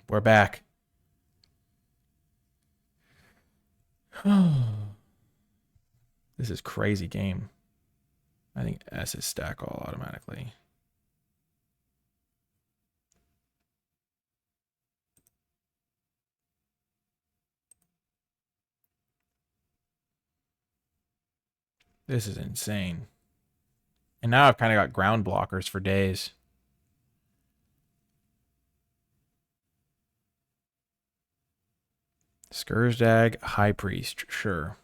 S1: We're back. This is crazy game. I think S is stack all automatically. This is insane. And now I've kind of got ground blockers for days. Skursdag, High Priest, sure.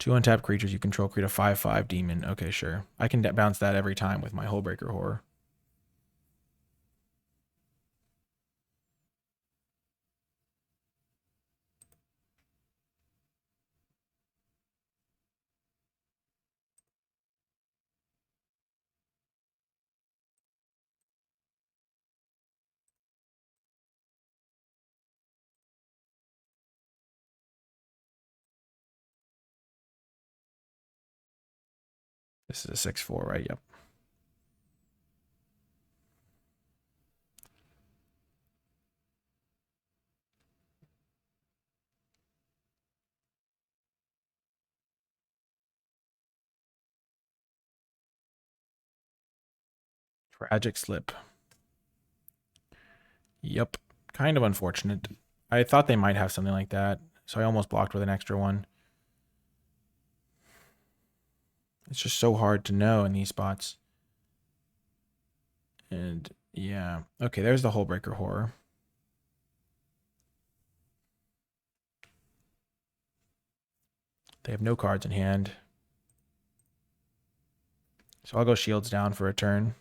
S1: 2 untapped creatures you control create a 5/5 demon. Okay, sure. I can bounce that every time with my Hullbreaker Horror. This is a 6/4, right? Yep. Tragic Slip. Yep. Kind of unfortunate. I thought they might have something like that, so I almost blocked with an extra one. It's just so hard to know in these spots. And yeah. Okay, there's the Hullbreaker Horror. They have no cards in hand. So I'll go shields down for a turn.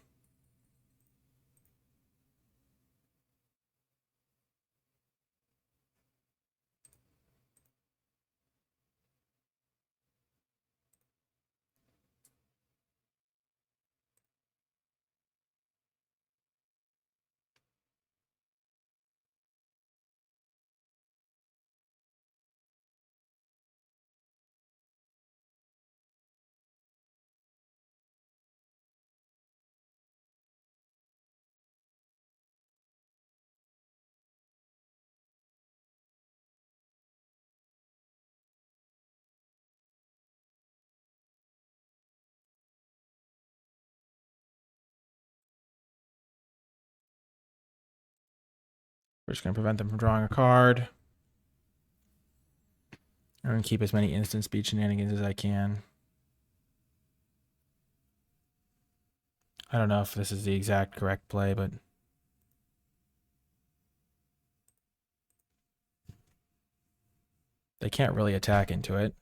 S1: We're just going to prevent them from drawing a card. I'm going to keep as many instant speed shenanigans as I can. I don't know if this is the exact correct play, but they can't really attack into it.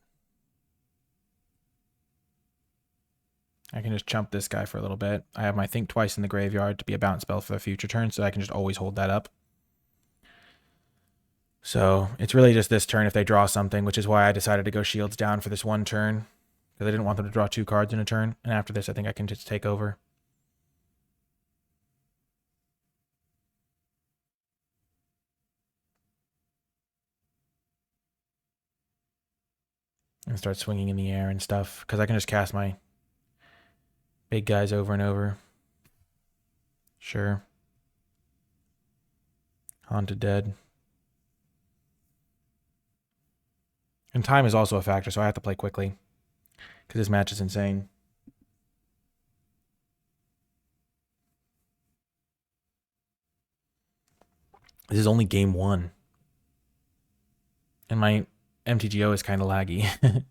S1: I can just chump this guy for a little bit. I have my Think Twice in the graveyard to be a bounce spell for the future turn, so I can just always hold that up. So it's really just this turn if they draw something, which is why I decided to go shields down for this one turn, because I didn't want them to draw 2 cards in a turn. And after this, I think I can just take over. And start swinging in the air and stuff, because I can just cast my big guys over and over. Sure. Haunted Dead. And time is also a factor, so I have to play quickly, because this match is insane. This is only game 1. And my MTGO is kind of laggy.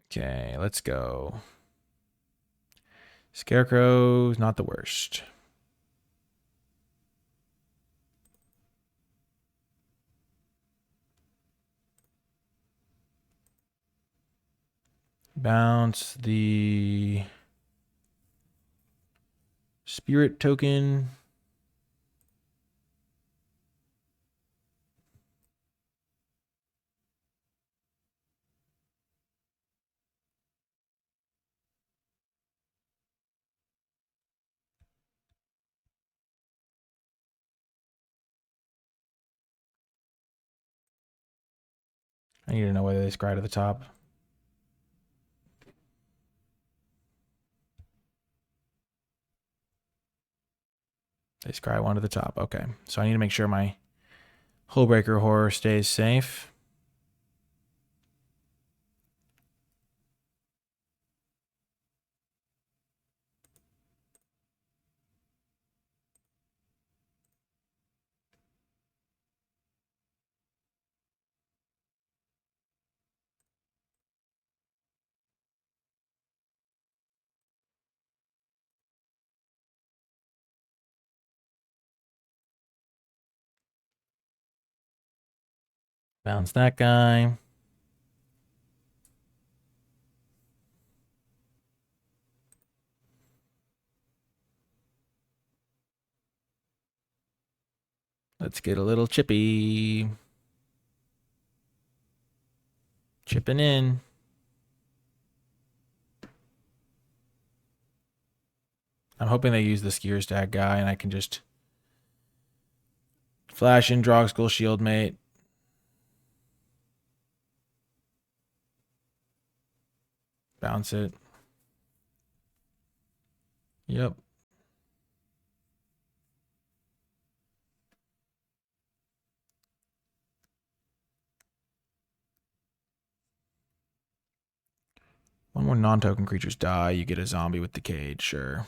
S1: Okay, let's go. Scarecrow's not the worst. Bounce the spirit token. I need to know whether they scry to the top. They scry 1 to the top. Okay. So I need to make sure my Hullbreaker Horror stays safe. Bounce that guy. Let's get a little chippy. Chipping in. I'm hoping they use the Skier Stag guy and I can just flash in Drogskol Shield Mate. Bounce it. Yep. One more non-token creatures die, you get a zombie with Decayed, sure.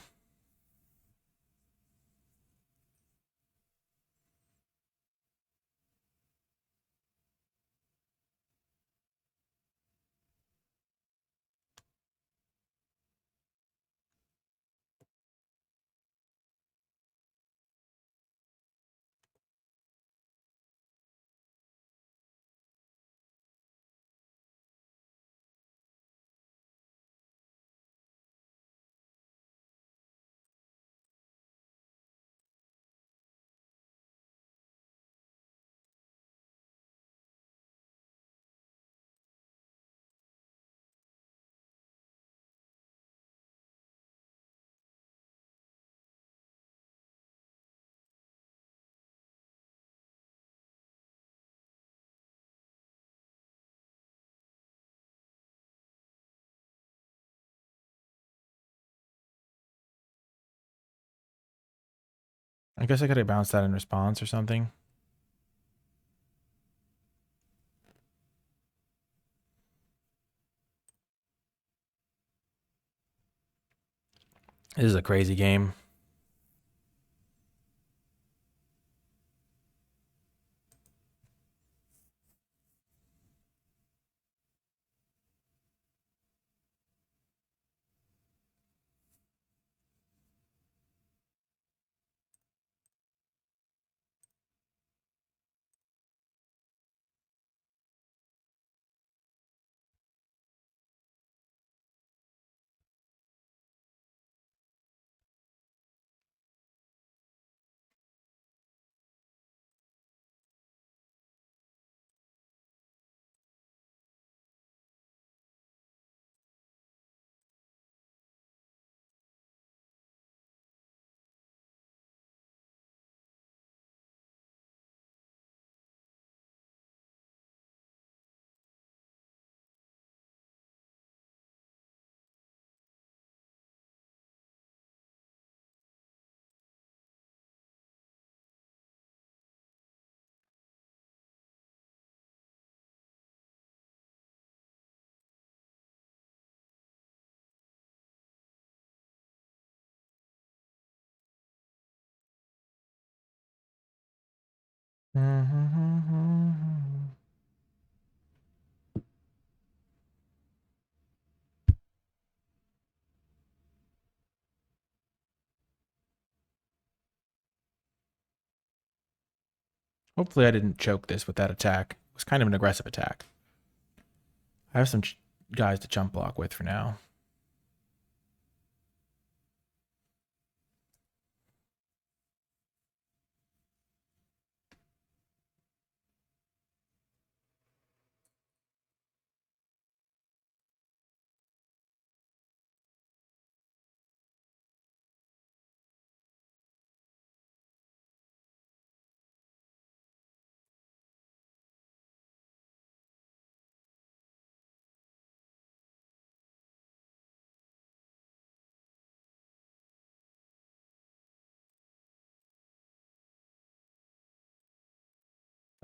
S1: I guess I could have bounced that in response or something. This is a crazy game. Hopefully I didn't choke this with that attack. It was kind of an aggressive attack. I have some guys to jump block with for now.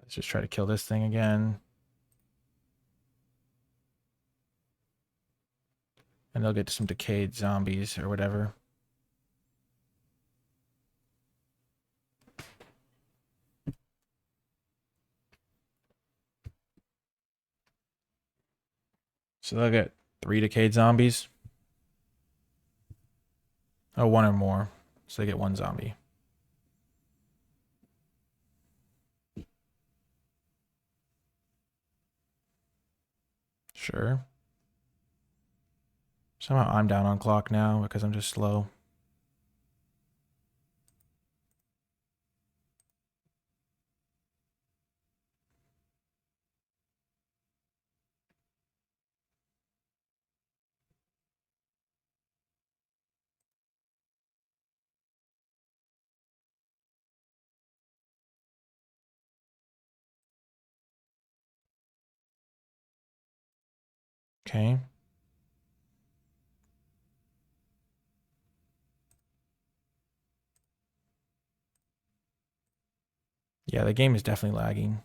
S1: Let's just try to kill this thing again. And they'll get some decayed zombies or whatever. So they'll get 3 decayed zombies. Oh, 1 or more. So they get 1 zombie. Sure. Somehow I'm down on clock now because I'm just slow. Okay. Yeah, the game is definitely lagging.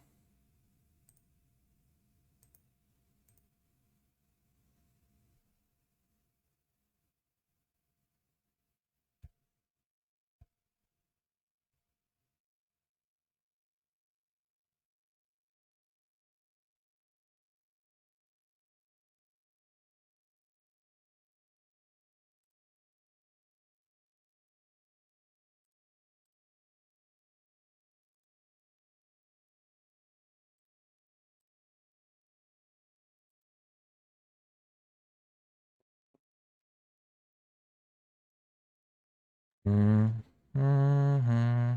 S1: Mm-hmm.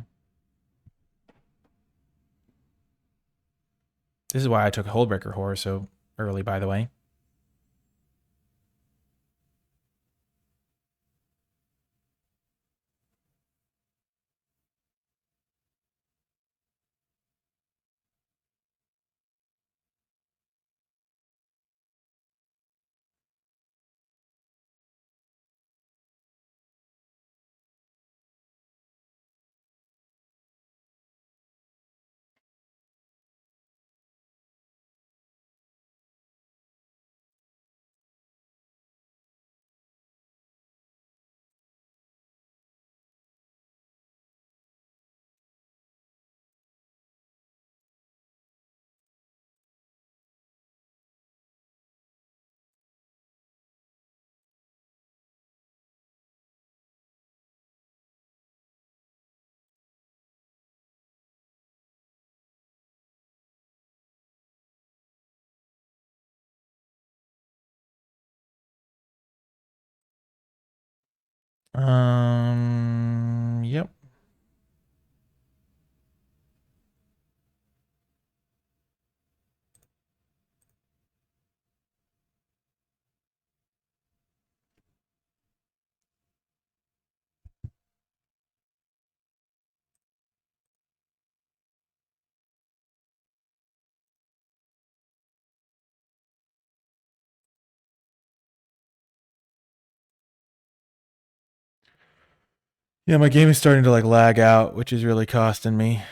S1: This is why I took Hullbreaker Horror so early, by the way. Yep. Yeah, my game is starting to like lag out, which is really costing me.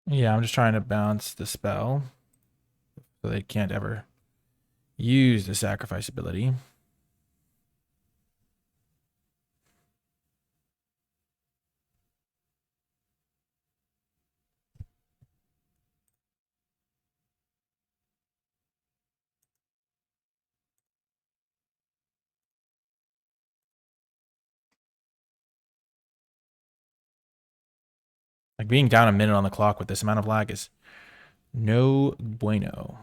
S1: Yeah, I'm just trying to bounce the spell so they can't ever use the sacrifice ability. Like being down a minute on the clock with this amount of lag is no bueno.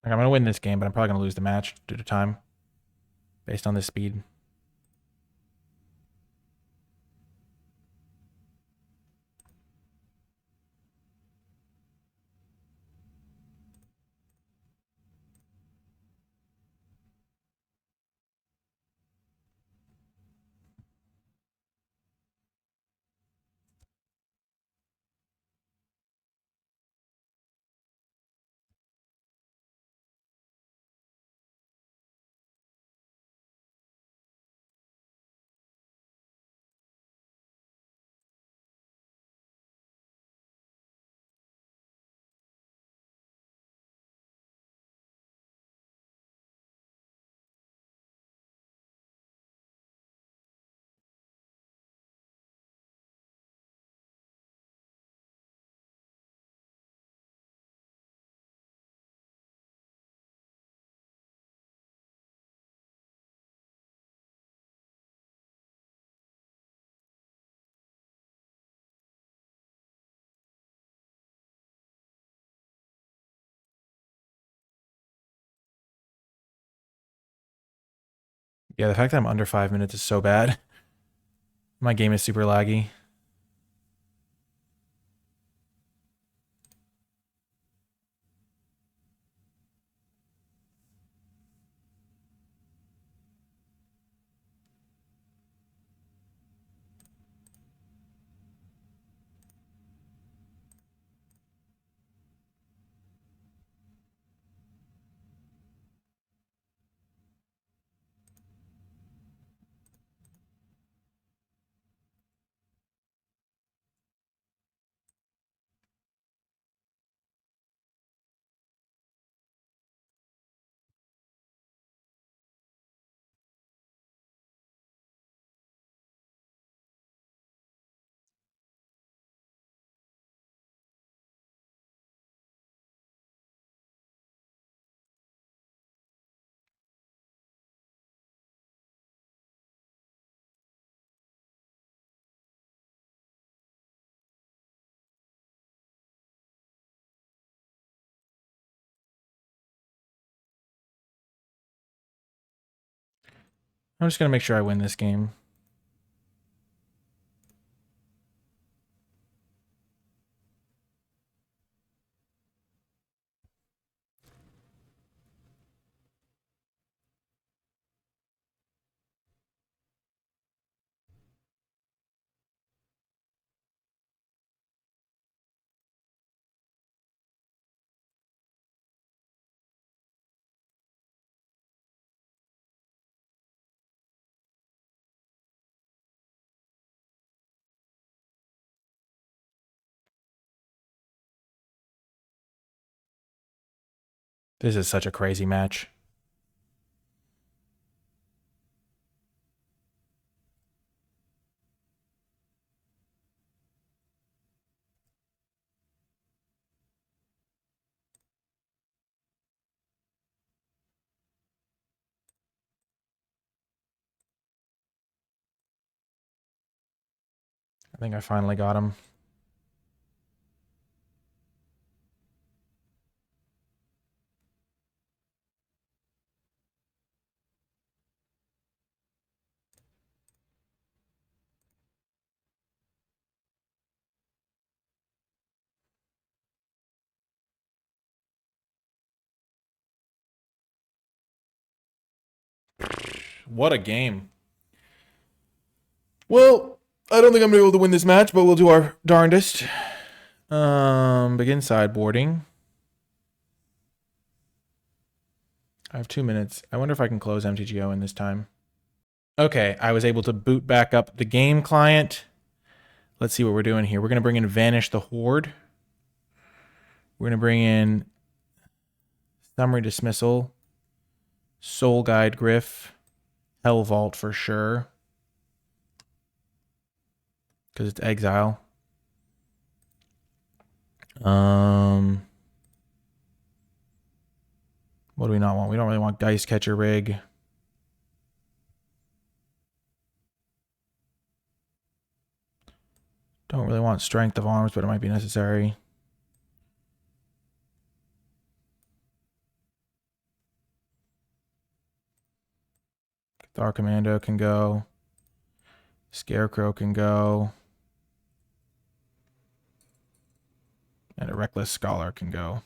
S1: Like I'm gonna win this game, but I'm probably gonna lose the match due to time based on this speed. Yeah, the fact that I'm under 5 minutes is so bad. My game is super laggy. I'm just gonna make sure I win this game. This is such a crazy match. I think I finally got him. What a game. Well, I don't think I'm going to be able to win this match, but we'll do our darndest. Begin sideboarding. I have 2 minutes. I wonder if I can close MTGO in this time. Okay, I was able to boot back up the game client. Let's see what we're doing here. We're going to bring in Vanish the Horde. We're going to bring in Summary Dismissal, Soul Guide Griff, Hell Vault for sure, because it's Exile. What do we not want? We don't really want Dice Catcher Rig. Don't really want Strength of Arms, but it might be necessary. Cathar Commando can go. Scarecrow can go. And a Reckless Scholar can go.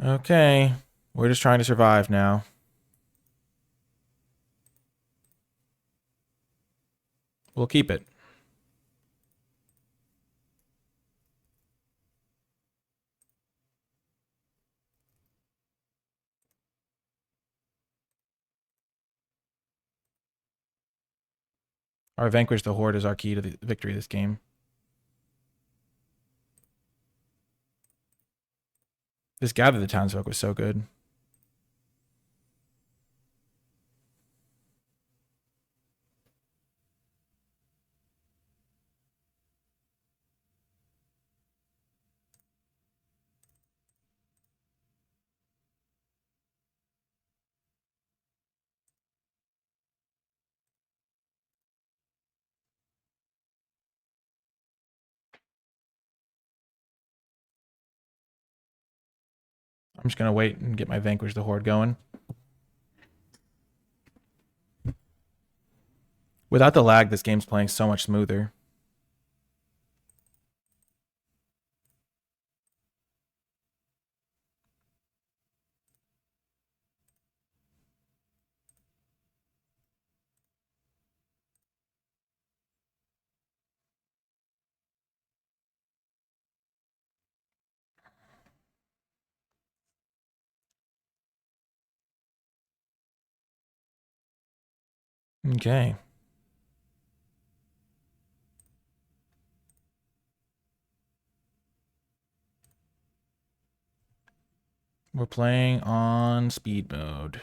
S1: Okay. We're just trying to survive now. We'll keep it. Our Vanquish the Horde is our key to the victory of this game. This Gather the Townsfolk was so good. I'm just going to wait and get my Vanquish the Horde going. Without the lag, this game's playing so much smoother. Okay. We're playing on speed mode.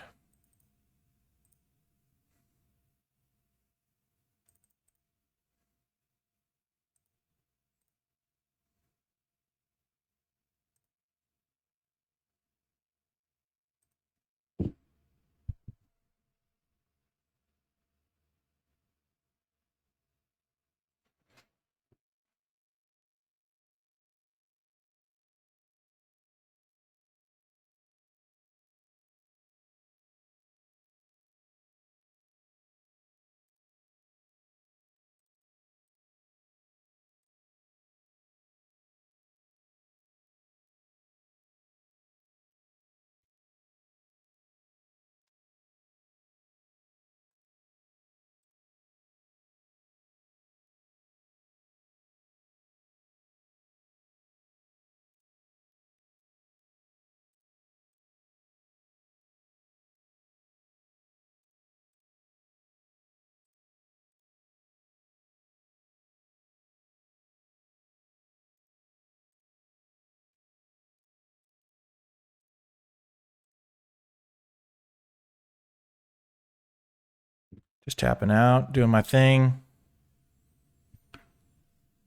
S1: Just tapping out, doing my thing.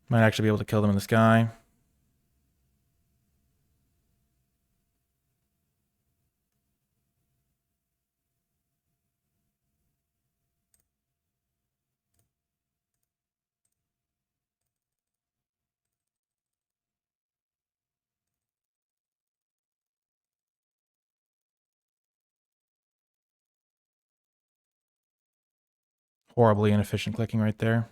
S1: Might actually be able to kill them in the sky. Horribly inefficient clicking right there.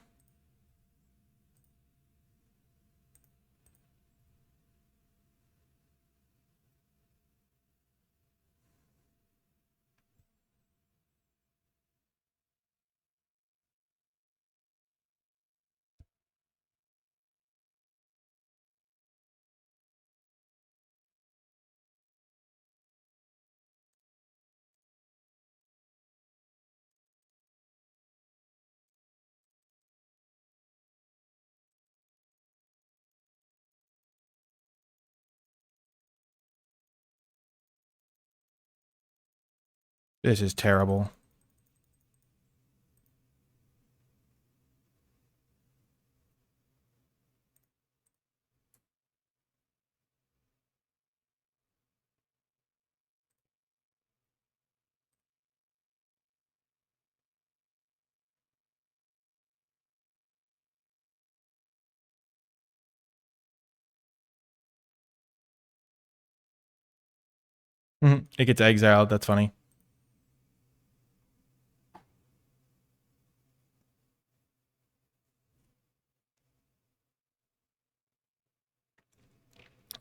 S1: This is terrible. It gets exiled. That's funny.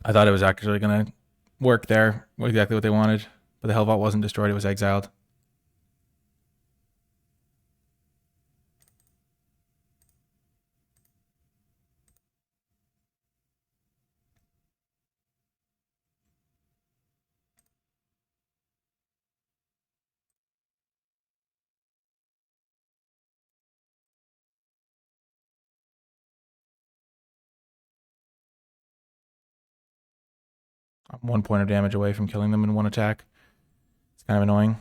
S1: I thought it was actually going to work there. Exactly what they wanted. But the Hell Vault wasn't destroyed. It was exiled. I'm 1 point of damage away from killing them in one attack. It's kind of annoying.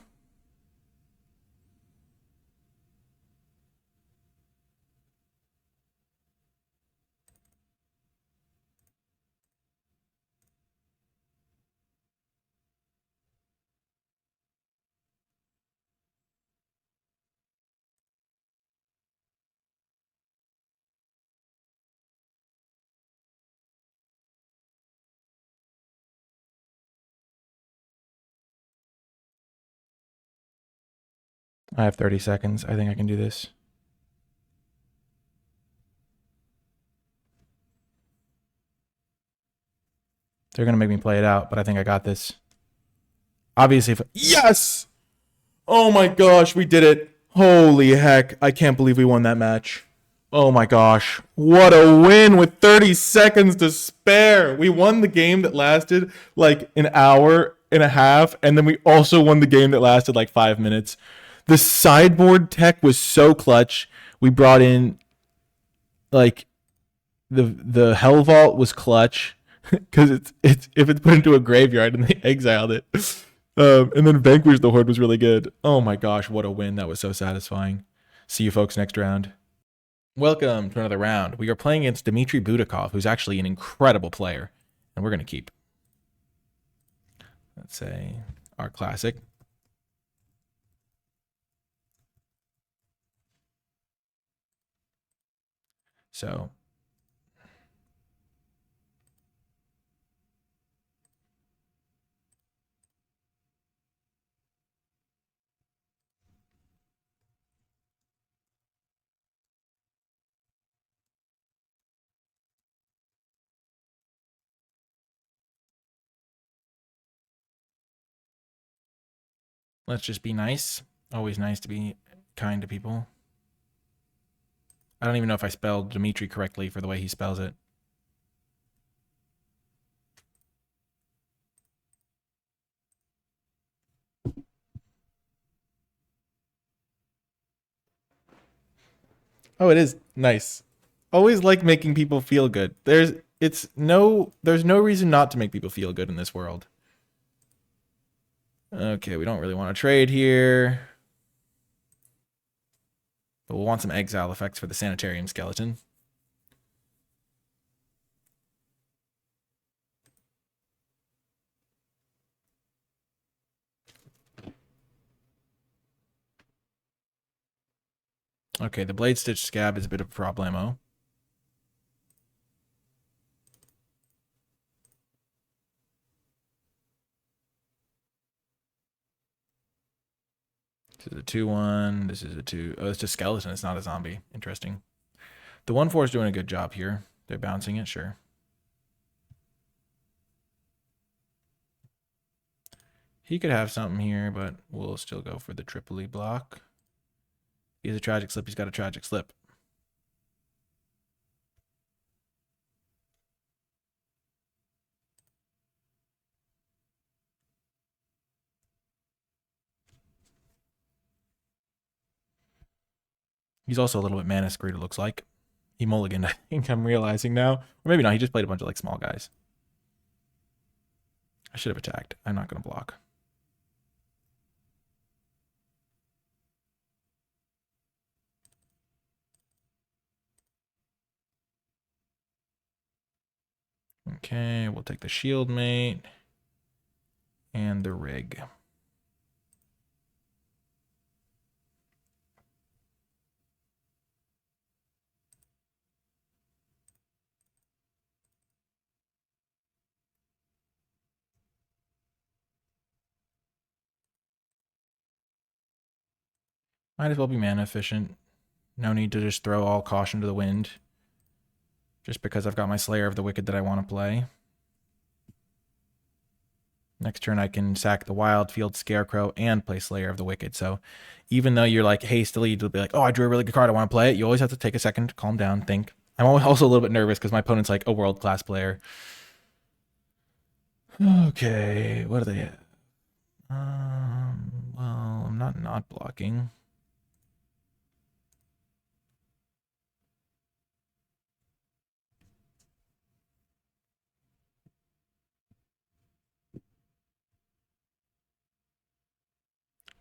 S1: I have 30 seconds. I think I can do this. They're going to make me play it out, but I think I got this. Obviously, if... Yes! Oh my gosh, we did it. Holy heck. I can't believe we won that match. Oh my gosh. What a win with 30 seconds to spare. We won the game that lasted like an hour and a half, and then we also won the game that lasted like 5 minutes. The sideboard tech was so clutch. We brought in like the Hell Vault was clutch because it's if it's put into a graveyard and they exiled it. And then Vanquish the Horde was really good. Oh my gosh, what a win. That was so satisfying. See you folks next round. Welcome to another round. We are playing against Dmitry Budakov, who's actually an incredible player. And we're going to keep, let's say, our classic. So let's just be nice. Always nice to be kind to people. I don't even know if I spelled Dmitry correctly for the way he spells it. Oh, it is nice. Always like making people feel good. There's no reason not to make people feel good in this world. Okay, we don't really want to trade here. But we'll want some exile effects for the sanitarium skeleton. Okay, the Blade Stitch Scab is a bit of a problemo. This is a 2-1. This is a 2. Oh, it's just skeleton. It's not a zombie. Interesting. The 1-4 is doing a good job here. They're bouncing it, sure. He could have something here, but we'll still go for the Tripoli block. He has a tragic slip. He's got a tragic slip. He's also a little bit mana screwed, it looks like. He mulliganed, I think I'm realizing now. Or maybe not. He just played a bunch of like small guys. I should have attacked. I'm not going to block. Okay, we'll take the shield mate and the rig. Might as well be mana efficient. No need to just throw all caution to the wind. Just because I've got my Slayer of the Wicked that I want to play. Next turn I can sack the Wildfield Scarecrow and play Slayer of the Wicked. So even though you're like hastily to be like, oh, I drew a really good card, I want to play it, you always have to take a second, calm down, think. I'm also a little bit nervous because my opponent's like a world-class player. Okay, what are they at? Well, I'm not blocking.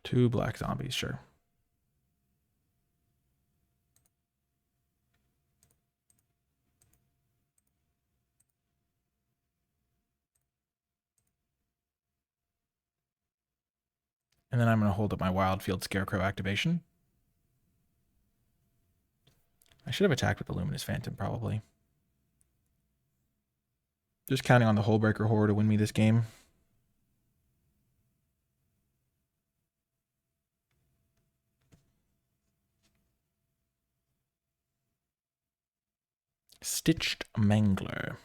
S1: Two black zombies, sure. And then I'm going to hold up my Wildfield Scarecrow activation. I should have attacked with the Luminous Phantom, probably. Just counting on the Hullbreaker Horror to win me this game. Stitched Mangler.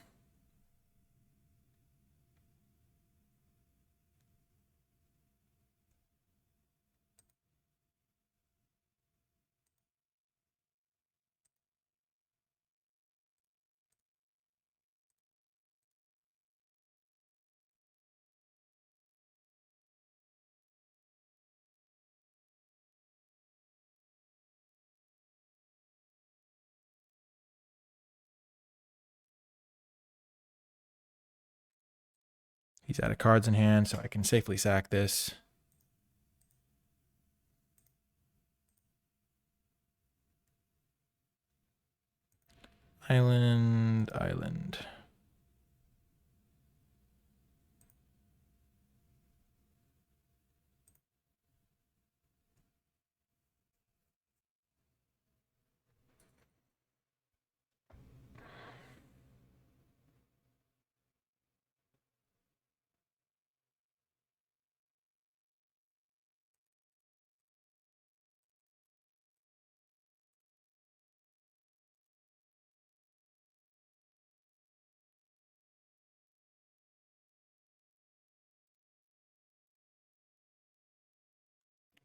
S1: He's out of cards in hand, so I can safely sack this. Island.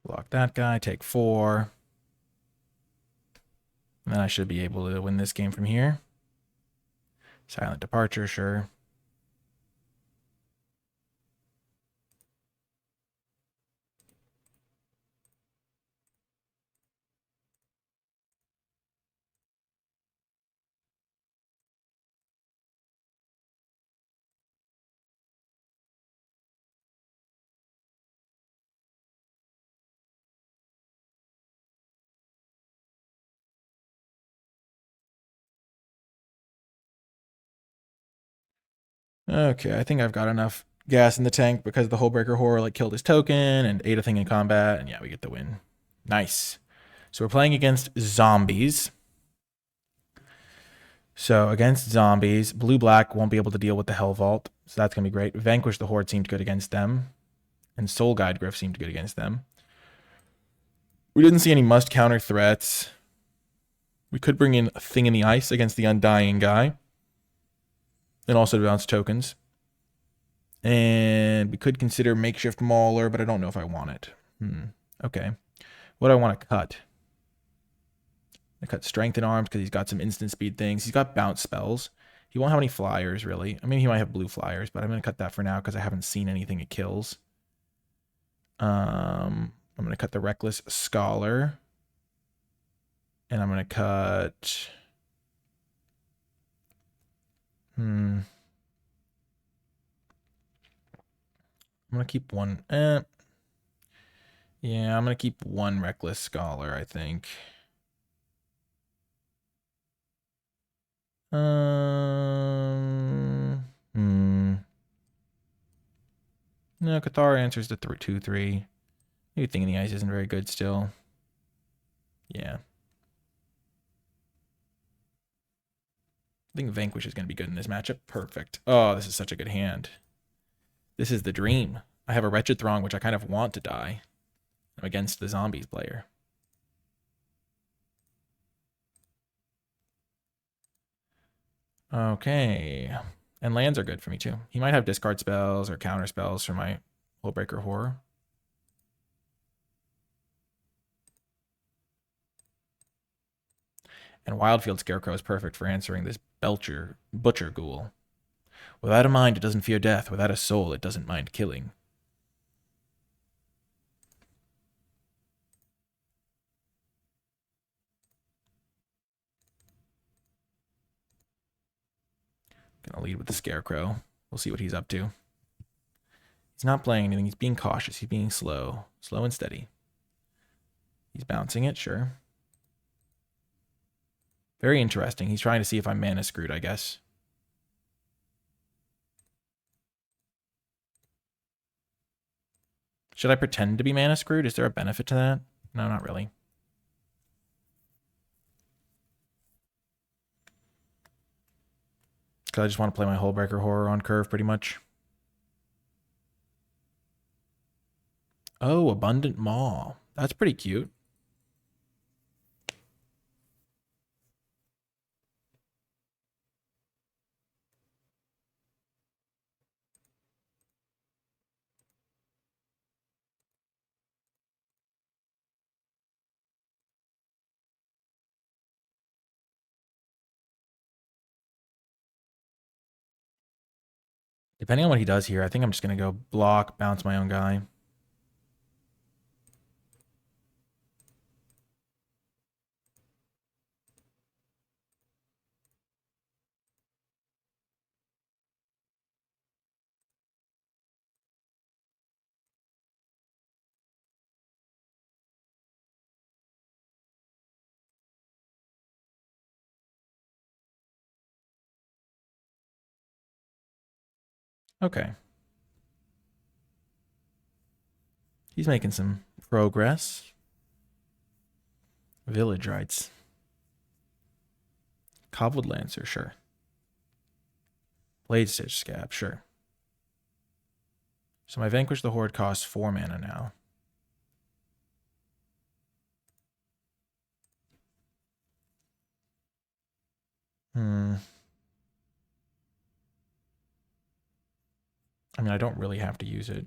S1: Block that guy, take 4. And then I should be able to win this game from here. Silent Departure, sure. Okay, I think I've got enough gas in the tank because the Hullbreaker Horror like killed his token and ate a thing in combat, and yeah, we get the win. Nice. So we're playing against zombies. So against zombies, blue-black won't be able to deal with the Hell Vault, so that's gonna be great. Vanquish the Horde seemed good against them, and Soul Guide Griff seemed good against them. We didn't see any must counter threats. We could bring in a Thing in the Ice against the Undying guy, and also to bounce tokens. And we could consider Makeshift Mauler, but I don't know if I want it. Okay. What do I want to cut? I cut Strength in Arms because he's got some instant speed things. He's got bounce spells. He won't have any flyers, really. I mean, he might have blue flyers, but I'm going to cut that for now because I haven't seen anything it kills. I'm going to cut the Reckless Scholar. And I'm going to cut... I'm going to keep one... Yeah, I'm going to keep one Reckless Scholar, I think. No, Cathar answers to 2-3. Maybe Thing in the Ice isn't very good still. Yeah. I think Vanquish is going to be good in this matchup. Perfect. Oh, this is such a good hand. This is the dream. I have a Wretched Throng, which I kind of want to die. I'm against the Zombies player. Okay. And lands are good for me, too. He might have discard spells or counter spells for my Hullbreaker Horror. And Wildfield Scarecrow is perfect for answering this Butcher Ghoul. Without a mind, it doesn't fear death. Without a soul, it doesn't mind killing. Gonna lead with the Scarecrow. We'll see what he's up to. He's not playing anything. He's being cautious. He's being slow. Slow and steady. He's bouncing it, sure. Very interesting. He's trying to see if I'm mana screwed, I guess. Should I pretend to be mana screwed? Is there a benefit to that? No, not really. Because I just want to play my Hullbreaker Horror on curve, pretty much. Oh, Abundant Maw. That's pretty cute. Depending on what he does here, I think I'm just going to go block, bounce my own guy. Okay. He's making some progress. Village Rites. Cobbled Lancer, sure. Blade Stitch Scab, sure. So my Vanquish the Horde costs 4 mana now. I mean, I don't really have to use it.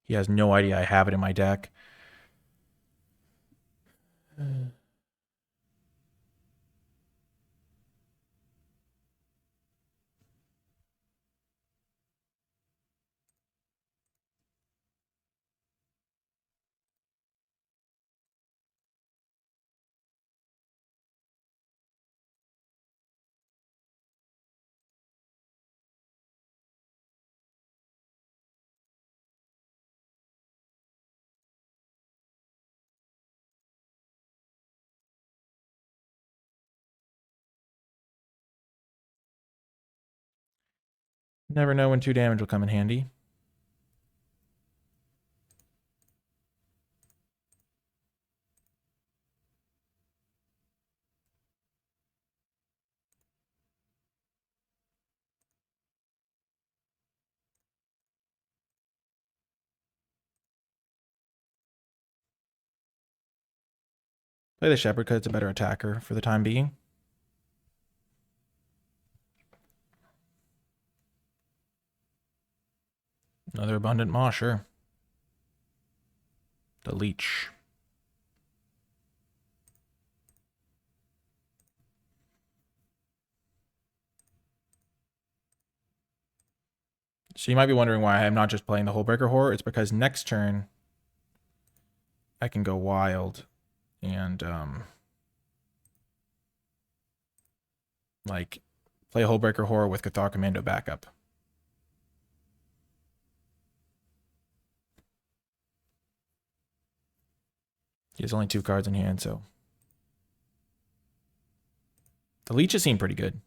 S1: He has no idea I have it in my deck. Never know when 2 damage will come in handy. Play the Shepherd because it's a better attacker for the time being. Another Abundant Maw, sure. The Leech. So you might be wondering why I'm not just playing the Hullbreaker Horror. It's because next turn I can go wild and like play a Hullbreaker Horror with Cathar Commando backup. He has only 2 cards in hand, so the leeches seem pretty good.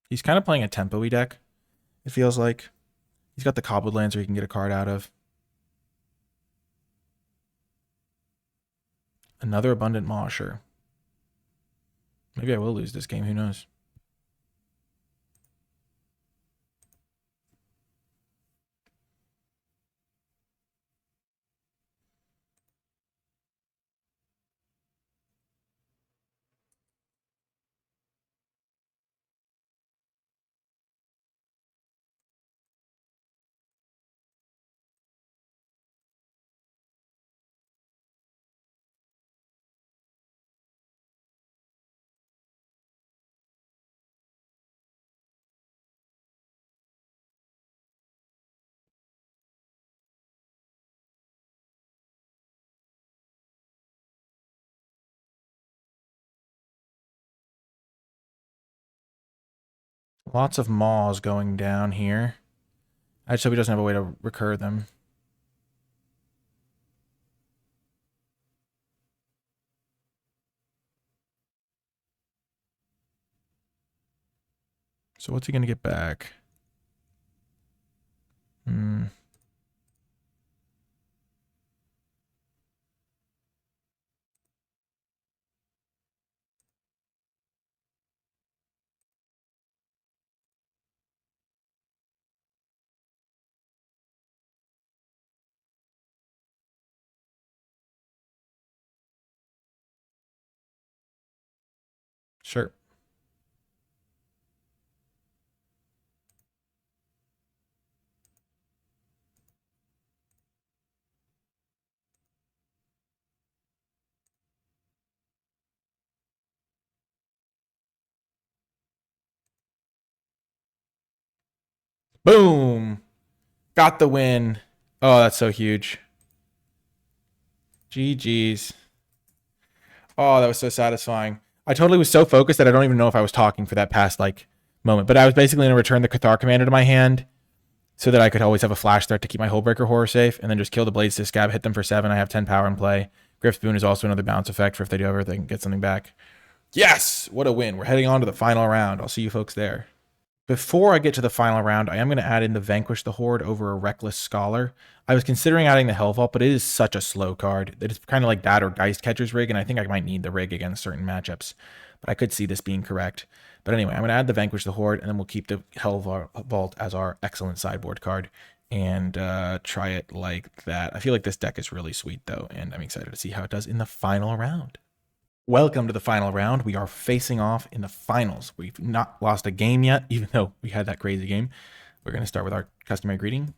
S1: He's kind of playing a tempo-y deck, it feels like. He's got the Cobbled Lands where he can get a card out of. Another Abundant Maw, sure. Maybe I will lose this game, who knows? Lots of Maws going down here. I just hope he doesn't have a way to recur them. So what's he going to get back? Sure. Boom! Got the win. Oh, that's so huge. GG's. Oh, that was so satisfying. I totally was so focused that I don't even know if I was talking for that past like moment. But I was basically going to return the Cathar Commander to my hand so that I could always have a flash threat to keep my Hullbreaker Horror safe, and then just kill the Blades to Scab, hit them for 7. I have 10 power in play. Griff's Boon is also another bounce effect for if they do ever, they can get something back. Yes! What a win. We're heading on to the final round. I'll see you folks there. Before I get to the final round, I am going to add in the Vanquish the Horde over a Reckless Scholar. I was considering adding the Hell Vault, but it is such a slow card. It is kind of like that or Geist Catcher's Rig, and I think I might need the Rig against certain matchups. But I could see this being correct. But anyway, I'm going to add the Vanquish the Horde, and then we'll keep the Hell Vault as our excellent sideboard card. And try it like that. I feel like this deck is really sweet, though, and I'm excited to see how it does in the final round. Welcome to the final round. We are facing off in the finals. We've not lost a game yet, even though we had that crazy game. We're going to start with our customary greeting.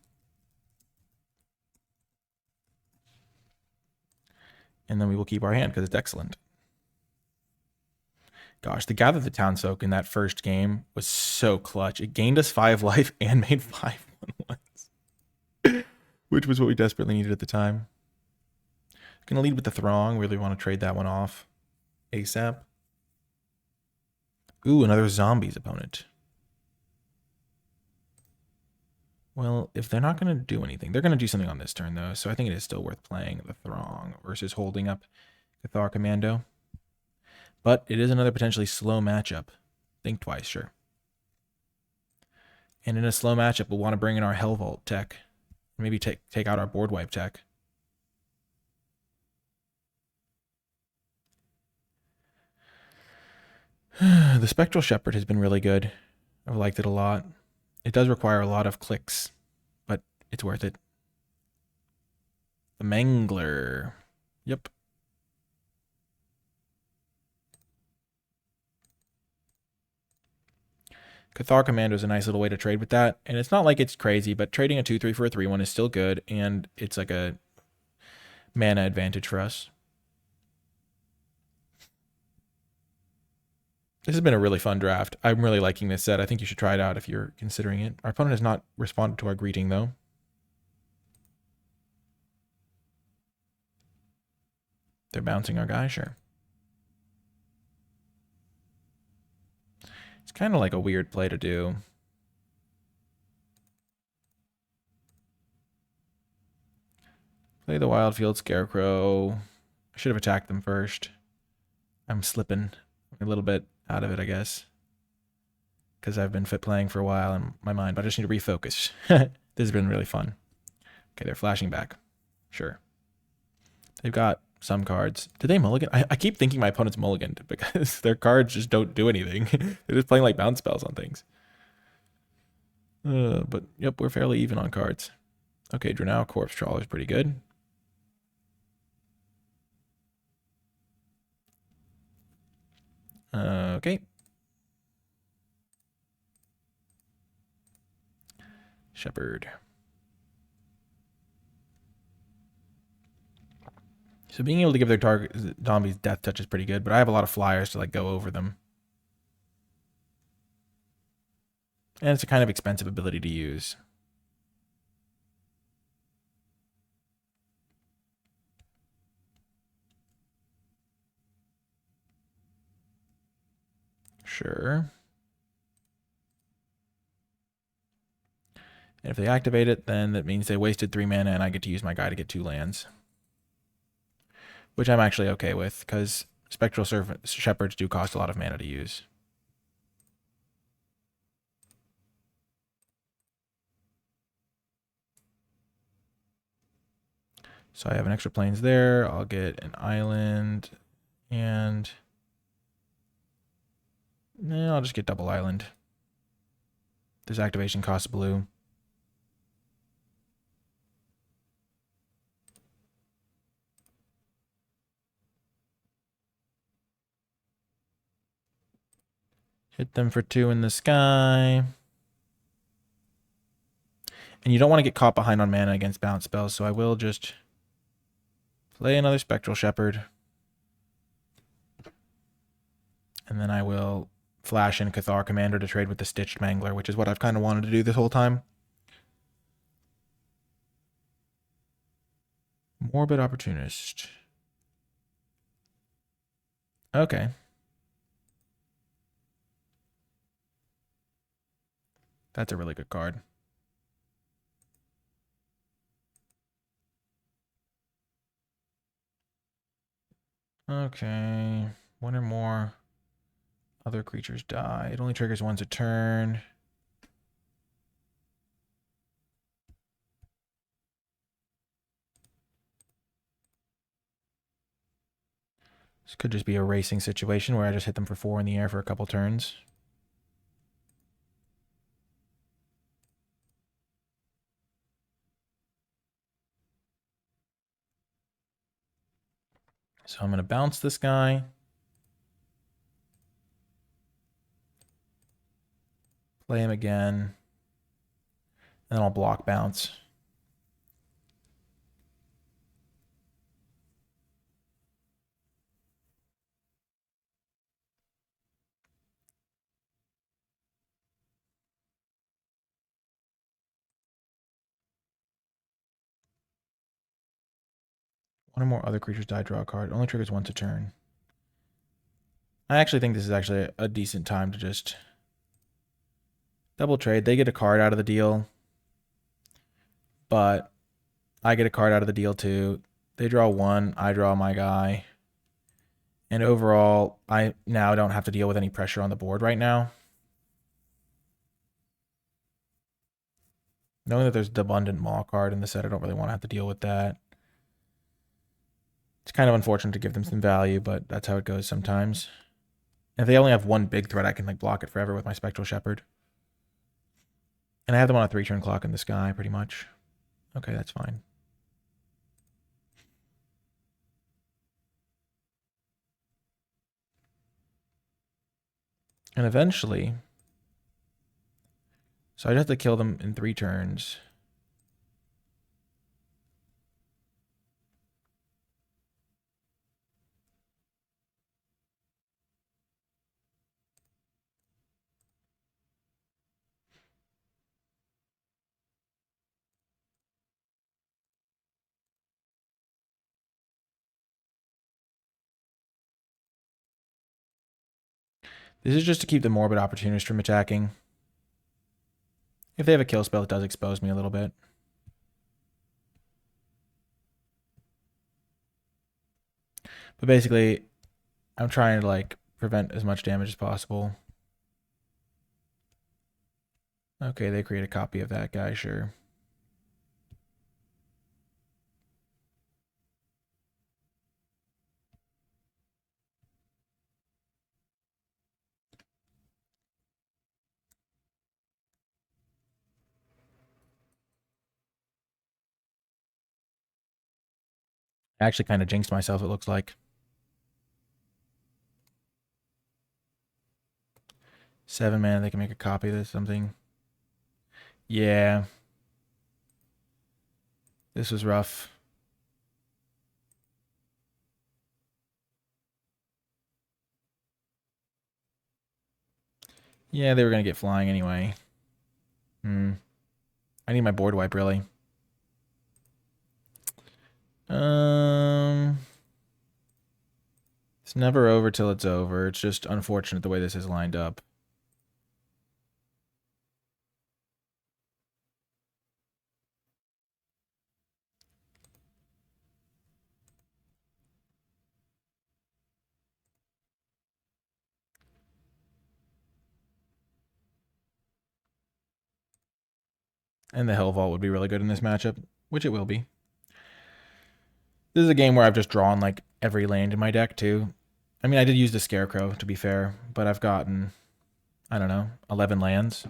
S1: And then we will keep our hand because it's excellent. Gosh, the Gather the Town-Soak in that first game was so clutch. It gained us 5 life and made 5 1/1s, which was what we desperately needed at the time. Going to lead with the Throng. Really want to trade that one off ASAP. Ooh, another Zombies opponent. Well, if they're not going to do anything, they're going to do something on this turn, though. So I think it is still worth playing the Throng versus holding up Cathar Commando. But it is another potentially slow matchup. Think twice, sure. And in a slow matchup, we'll want to bring in our Hell Vault tech. Maybe take out our board wipe tech. The Spectral Shepherd has been really good. I've liked it a lot. It does require a lot of clicks, but it's worth it. The Mangler. Yep. Cathar Commando is a nice little way to trade with that. And it's not like it's crazy, but trading a 2-3 for a 3-1 is still good. And it's like a mana advantage for us. This has been a really fun draft. I'm really liking this set. I think you should try it out if you're considering it. Our opponent has not responded to our greeting, though. They're bouncing our guy, sure. It's kind of like a weird play to do. Play the Wildfield Scarecrow. I should have attacked them first. I'm slipping a little bit out of it, I guess. Because I've been fit playing for a while in my mind, but I just need to refocus. This has been really fun. Okay, they're flashing back. Sure. They've got some cards. Did they mulligan? I keep thinking my opponent's mulliganed because their cards just don't do anything. They're just playing like bounce spells on things. But yep, we're fairly even on cards. Okay, Drenau Corpse Trawler is pretty good. Okay. Shepherd. So being able to give their target zombies death touch is pretty good, but I have a lot of flyers to like go over them. And it's a kind of expensive ability to use. Sure. And if they activate it, then that means they wasted 3 mana and I get to use my guy to get 2 lands. Which I'm actually okay with, because Spectral Shepherds do cost a lot of mana to use. So I have an extra plains there. I'll get an island, and I'll just get double island. This activation costs blue. Hit them for 2 in the sky. And you don't want to get caught behind on mana against bounce spells, so I will just play another Spectral Shepherd. And then I will flash in Cathar Commander to trade with the Stitched Mangler, which is what I've kind of wanted to do this whole time. Morbid Opportunist. Okay. That's a really good card. Okay. One or more other creatures die. It only triggers once a turn. This could just be a racing situation where I just hit them for 4 in the air for a couple turns. So I'm going to bounce this guy. Play him again. And then I'll block bounce. One or more other creatures die, draw a card. It only triggers once a turn. I actually think this is actually a decent time to just double trade. They get a card out of the deal. but I get a card out of the deal too. They draw one, I draw my guy. And overall, I now don't have to deal with any pressure on the board right now. Knowing that there's the Abundant Maw card in the set, I don't really want to have to deal with that. It's kind of unfortunate to give them some value, but that's how it goes sometimes. And if they only have one big threat, I can like block it forever with my Spectral Shepherd. And I have them on a 3-turn clock in the sky, pretty much. Okay, that's fine. And eventually, so I'd have to kill them in 3 turns. This is just to keep the Morbid Opportunist from attacking. If they have a kill spell, it does expose me a little bit. But basically, I'm trying to like prevent as much damage as possible. Okay, they create a copy of that guy, sure. I actually kind of jinxed myself, it looks like. 7 mana, they can make a copy of this something. Yeah. This was rough. Yeah, they were going to get flying anyway. I need my board wipe, really. It's never over till it's over. It's just unfortunate the way this is lined up. And the Hell Vault would be really good in this matchup, which it will be. This is a game where I've just drawn like every land in my deck too. I mean, I did use the Scarecrow, to be fair, but I've gotten, I don't know, 11 lands.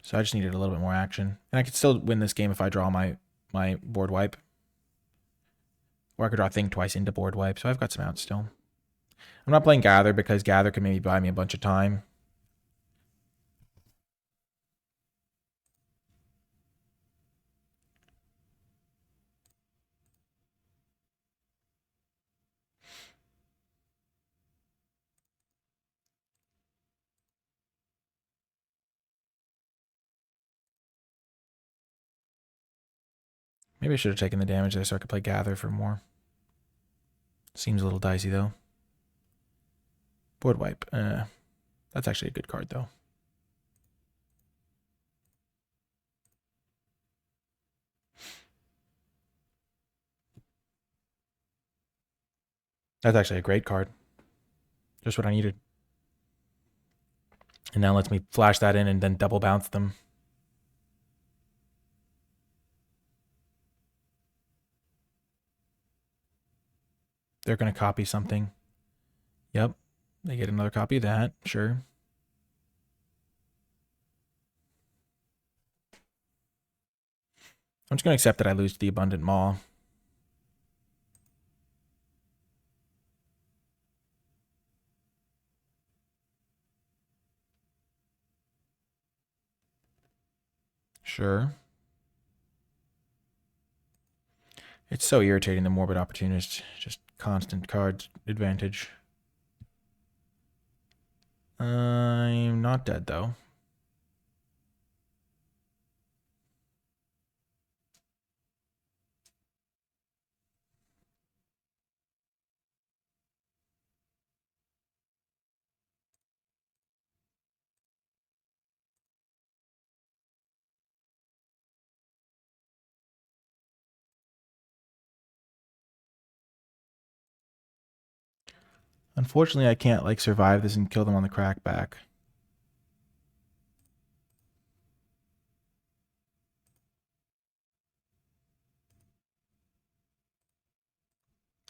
S1: So I just needed a little bit more action. And I could still win this game if I draw my board wipe. Or I could draw Thing twice into board wipe, so I've got some outs still. I'm not playing Gather because Gather can maybe buy me a bunch of time. Maybe I should have taken the damage there so I could play Gather for more. Seems a little dicey, though. Board wipe. That's actually a good card, though. That's actually a great card. Just what I needed. And now lets me flash that in and then double bounce them. They're going to copy something. Yep. They get another copy of that. Sure. I'm just going to accept that I lose to the Abundant Maw. Sure. It's so irritating, the Morbid Opportunist. Just constant card advantage. I'm not dead, though. Unfortunately, I can't like survive this and kill them on the crackback.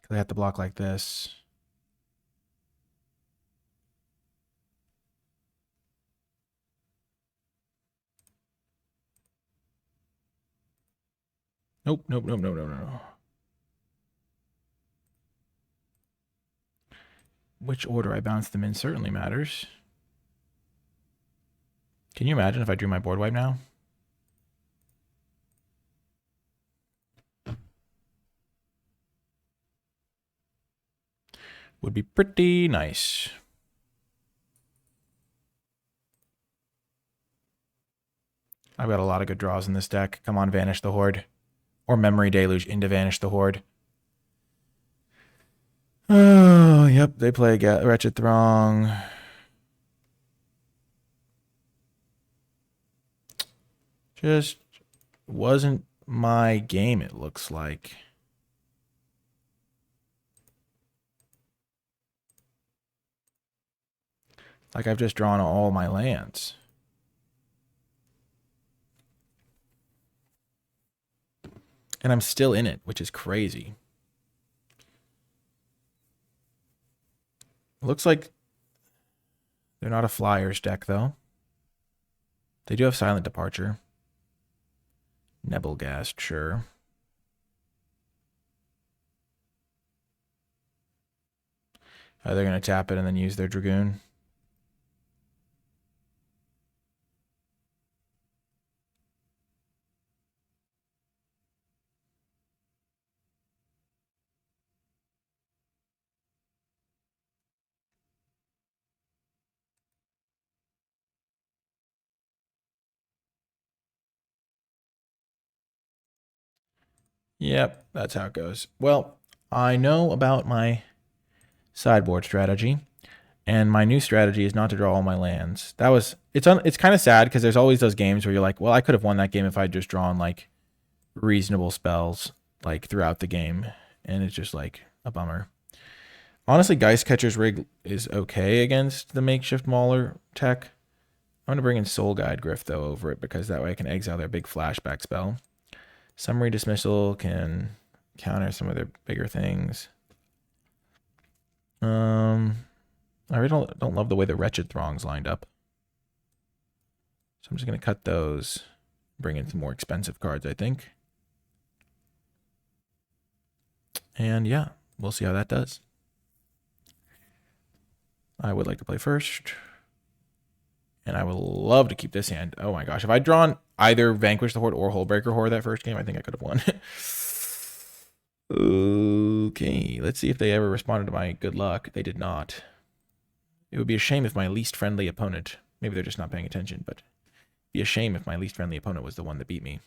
S1: Because I have to block like this. Nope, nope, nope, nope, nope, no. Which order I bounce them in certainly matters. Can you imagine if I drew my board wipe now? Would be pretty nice. I've got a lot of good draws in this deck. Come on, Vanish the Horde. Or Memory Deluge into Vanish the Horde. Oh, yep, they play Wretched Throng. Just wasn't my game, it looks like. Like I've just drawn all my lands. And I'm still in it, which is crazy. Looks like they're not a Flyers deck, though. They do have Silent Departure. Nebelgast, sure. They're going to tap it and then use their Dragoon. Yep, that's how it goes. Well, I know about my sideboard strategy, and my new strategy is not to draw all my lands. It's kind of sad because there's always those games where you're like, well, I could have won that game if I'd just drawn like reasonable spells like throughout the game, and it's just like a bummer. Honestly, Geist Catcher's Rig is okay against the Makeshift Mauler tech. I'm going to bring in Soul Guide Griff, though, over it, because that way I can exile their big flashback spell. Summary Dismissal can counter some of their bigger things. I really don't love the way the Wretched Throng's lined up. So I'm just going to cut those, bring in some more expensive cards, I think. And yeah, we'll see how that does. I would like to play first. And I would love to keep this hand. Oh my gosh. If I'd drawn either Vanquish the Horde or Hullbreaker Horde that first game, I think I could have won. Okay, let's see if they ever responded to my good luck. They did not. It would be a shame if my least friendly opponent, maybe they're just not paying attention, but it'd be a shame if my least friendly opponent was the one that beat me.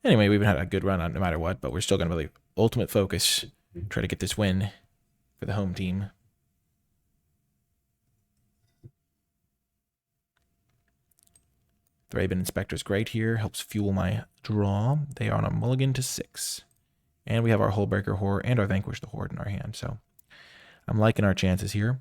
S1: Anyway, we've had a good run on no matter what, but we're still going to really ultimate focus, try to get this win for the home team. Thraben Inspector's great here, helps fuel my draw. They are on a mulligan to 6. And we have our Hullbreaker Horde and our Vanquish the Horde in our hand, so I'm liking our chances here.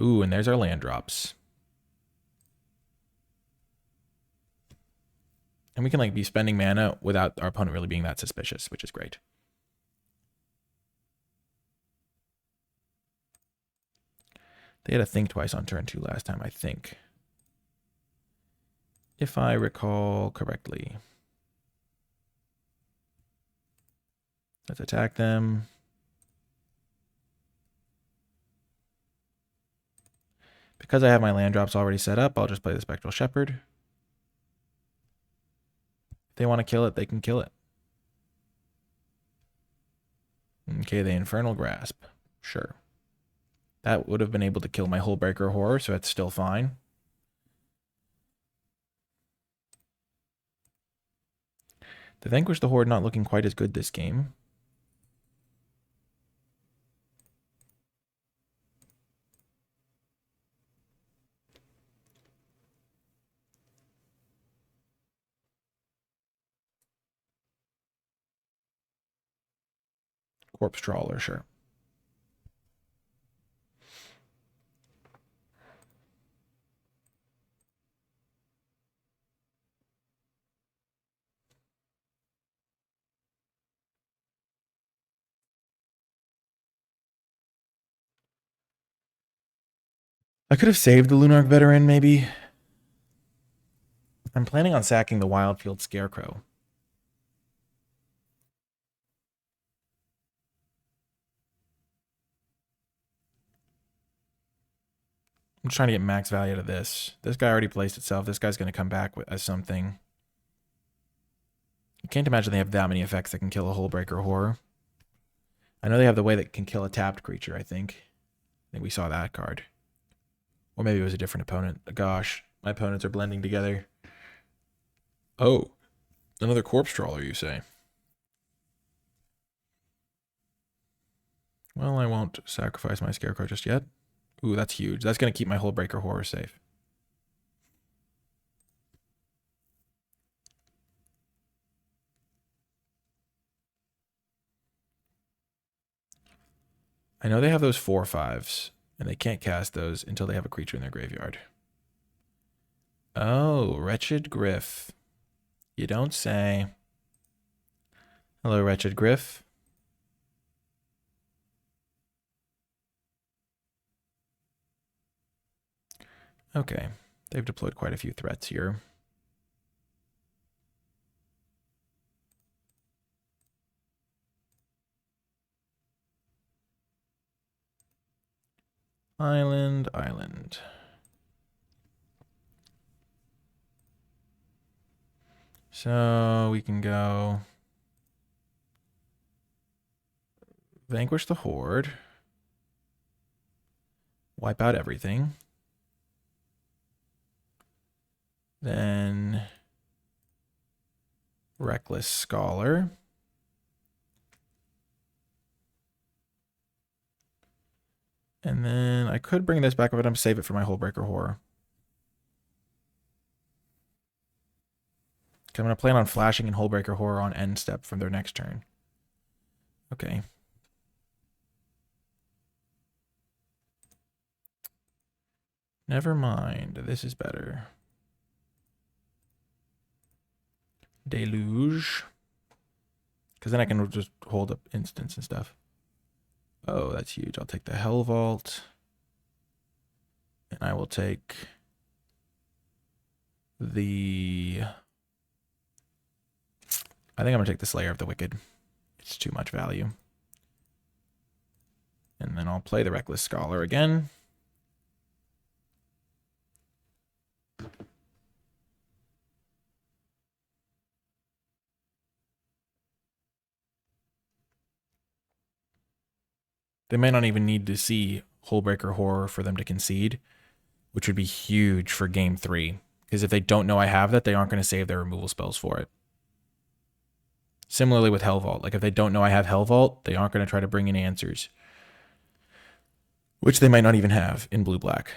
S1: Ooh, and there's our land drops. And we can like be spending mana without our opponent really being that suspicious, which is great. They had a think twice on turn 2 last time, I think. If I recall correctly. Let's attack them. Because I have my land drops already set up, I'll just play the Spectral Shepherd. If they want to kill it, they can kill it. Okay, the Infernal Grasp. Sure. That would have been able to kill my Hullbreaker Horror, so that's still fine. The Vanquish the Horde not looking quite as good this game. Corpse Trawler, sure. I could have saved the Lunark Veteran, maybe. I'm planning on sacking the Wildfield Scarecrow. I'm trying to get max value out of this. This guy already placed itself. This guy's going to come back as something. I can't imagine they have that many effects that can kill a Hullbreaker Horror. I know they have the way that can kill a tapped creature, I think. I think we saw that card. Or maybe it was a different opponent. Gosh, my opponents are blending together. Oh, another Corpse Trawler, you say? Well, I won't sacrifice my Scarecrow just yet. Ooh, that's huge. That's going to keep my Hullbreaker Horror safe. I know they have those 4/5s, and they can't cast those until they have a creature in their graveyard. Oh, Wretched Griff. You don't say. Hello, Wretched Griff. Okay, they've deployed quite a few threats here. Island, island. So we can go vanquish the Horde. Wipe out everything. Then Reckless Scholar. And then I could bring this back, but I'm save it for my Hullbreaker Horror. Okay, I'm going to plan on flashing in Hullbreaker Horror on end step from their next turn. Okay. Never mind. This is better. Deluge. Because then I can just hold up instants and stuff. Oh, that's huge. I'll take the Hell Vault. And I will take the... I think I'm going to take the Slayer of the Wicked. It's too much value. And then I'll play the Reckless Scholar again. They might not even need to see Hullbreaker Horror for them to concede, which would be huge for game 3. Because if they don't know I have that, they aren't going to save their removal spells for it. Similarly with Hell Vault. Like if they don't know I have Hell Vault, they aren't going to try to bring in answers. Which they might not even have in blue-black.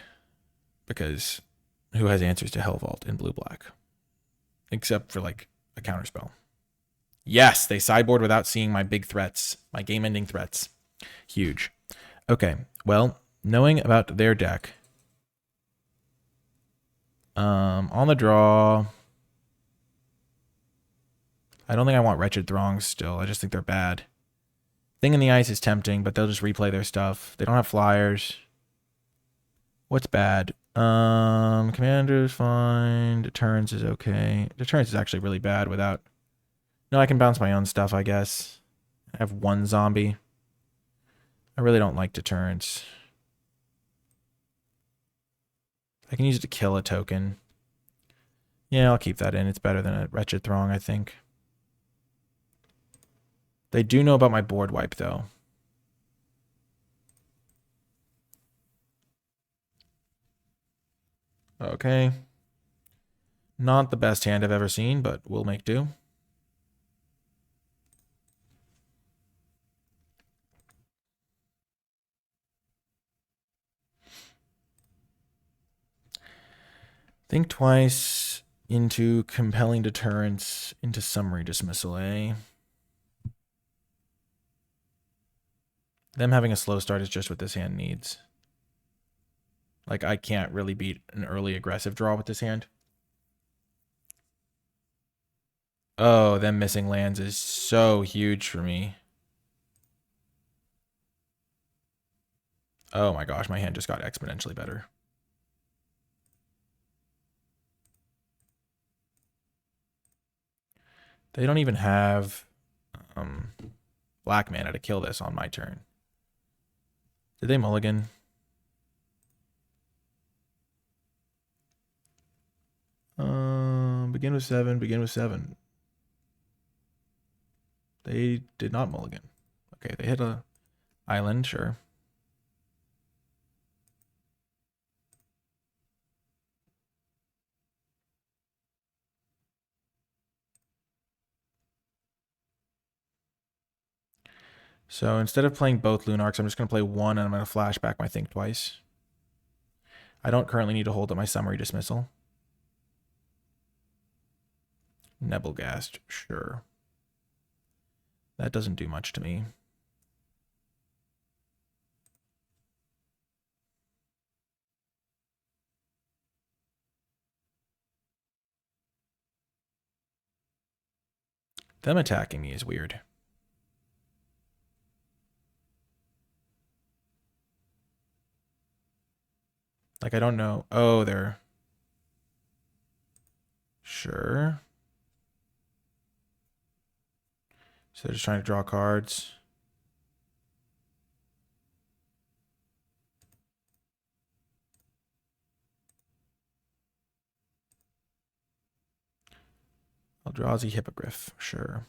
S1: Because who has answers to Hell Vault in blue-black? Except for like a counterspell. Yes, they sideboard without seeing my big threats. My game-ending threats. Huge. Okay, well, knowing about their deck. On the draw... I don't think I want Wretched Throngs still. I just think they're bad. Thing in the Ice is tempting, but they'll just replay their stuff. They don't have flyers. What's bad? Commander's fine. Deterrence is okay. Deterrence is actually really bad without... No, I can bounce my own stuff, I guess. I have one zombie. I really don't like Deterrence. I can use it to kill a token. Yeah, I'll keep that in. It's better than a Wretched Throng, I think. They do know about my board wipe, though. Okay. Not the best hand I've ever seen, but we'll make do. Think twice into compelling deterrence into summary dismissal, eh? Them having a slow start is just what this hand needs. Like, I can't really beat an early aggressive draw with this hand. Oh, them missing lands is so huge for me. Oh my gosh, my hand just got exponentially better. They don't even have black mana to kill this on my turn. Did they mulligan? Begin with 7, begin with 7. They did not mulligan. Okay, they hit a island, sure. So instead of playing both Lunarks, I'm just going to play one and I'm going to flash back my Think Twice. I don't currently need to hold up my Summary Dismissal. Nebelgast, sure. That doesn't do much to me. Them attacking me is weird. Like, I don't know. Oh, they're... Sure. So they're just trying to draw cards. Eldrazi Hippogriff, sure.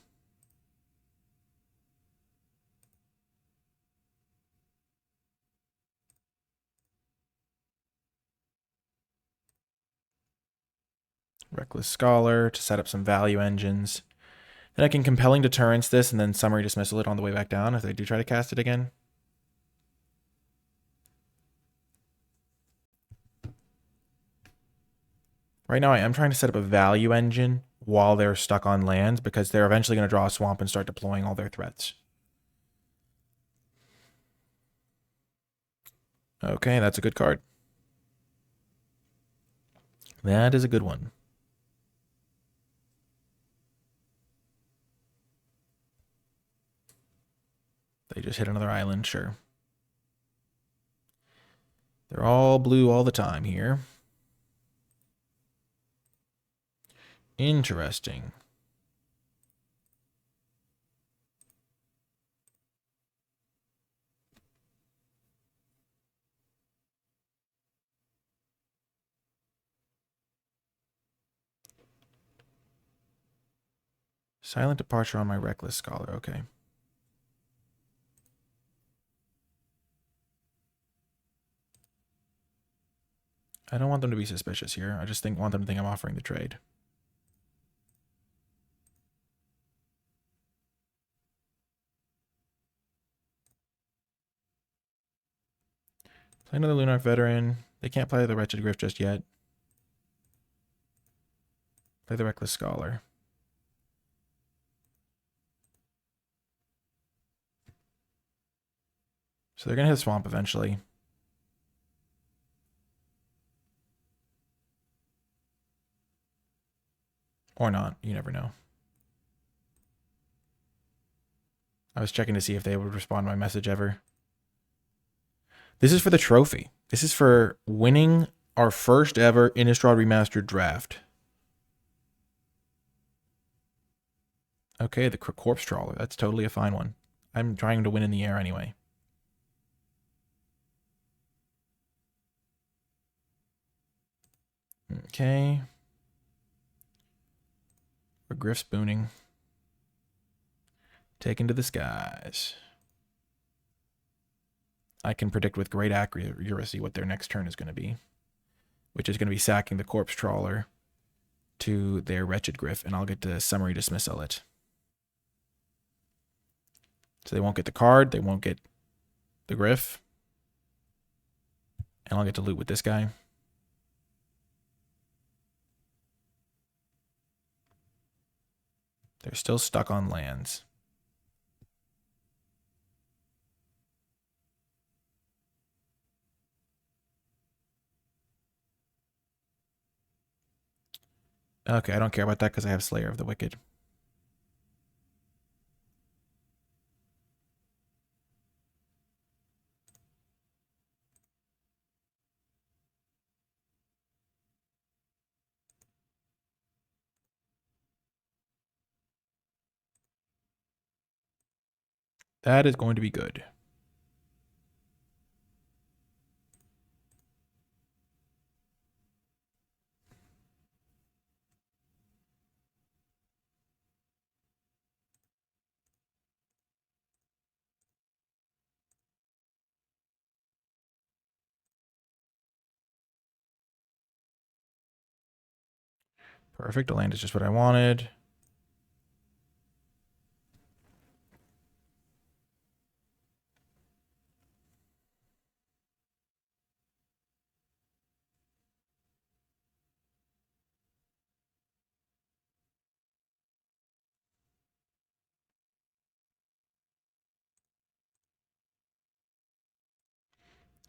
S1: Reckless Scholar to set up some value engines. Then I can Compelling Deterrence this and then Summary Dismissal it on the way back down if they do try to cast it again. Right now I am trying to set up a value engine while they're stuck on lands because they're eventually going to draw a swamp and start deploying all their threats. Okay, that's a good card. That is a good one. They just hit another island, sure. They're all blue all the time here. Interesting. Silent Departure on my Reckless Scholar, okay. I don't want them to be suspicious here. I just want them to think I'm offering the trade. Play another Lunark Veteran. They can't play the Wretched Griff just yet. Play the Reckless Scholar. So they're going to hit Swamp eventually. Or not. You never know. I was checking to see if they would respond to my message ever. This is for the trophy. This is for winning our first ever Innistrad Remastered draft. Okay, the Corpse Trawler. That's totally a fine one. I'm trying to win in the air anyway. Okay. For Griff Spooning. Taken to the skies. I can predict with great accuracy what their next turn is going to be, which is going to be sacking the Corpse Trawler to their Wretched Griff, and I'll get to Summary Dismissal it. So they won't get the card, they won't get the Griff, and I'll get to loot with this guy. They're still stuck on lands. Okay, I don't care about that because I have Slayer of the Wicked. That is going to be good. Perfect. The land is just what I wanted.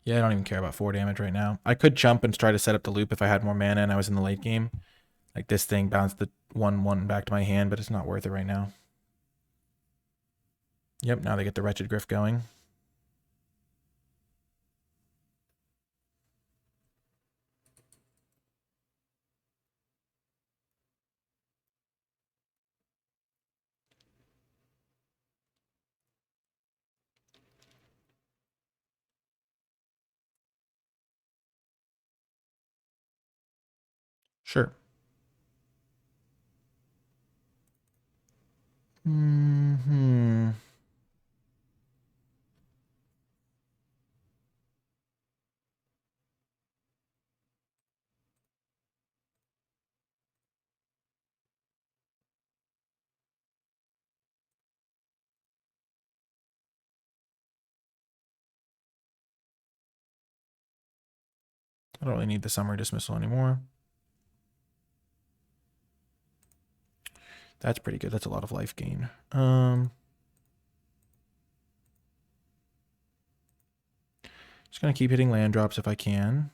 S1: Yeah, I don't even care about 4 damage right now. I could jump and try to set up the loop if I had more mana and I was in the late game. Like this thing bounced the 1/1 back to my hand, but it's not worth it right now. Yep, now they get the Wretched Griff going. Sure. Hmm. I don't really need the Summary Dismissal anymore. That's pretty good. That's a lot of life gain. Just gonna keep hitting land drops if I can.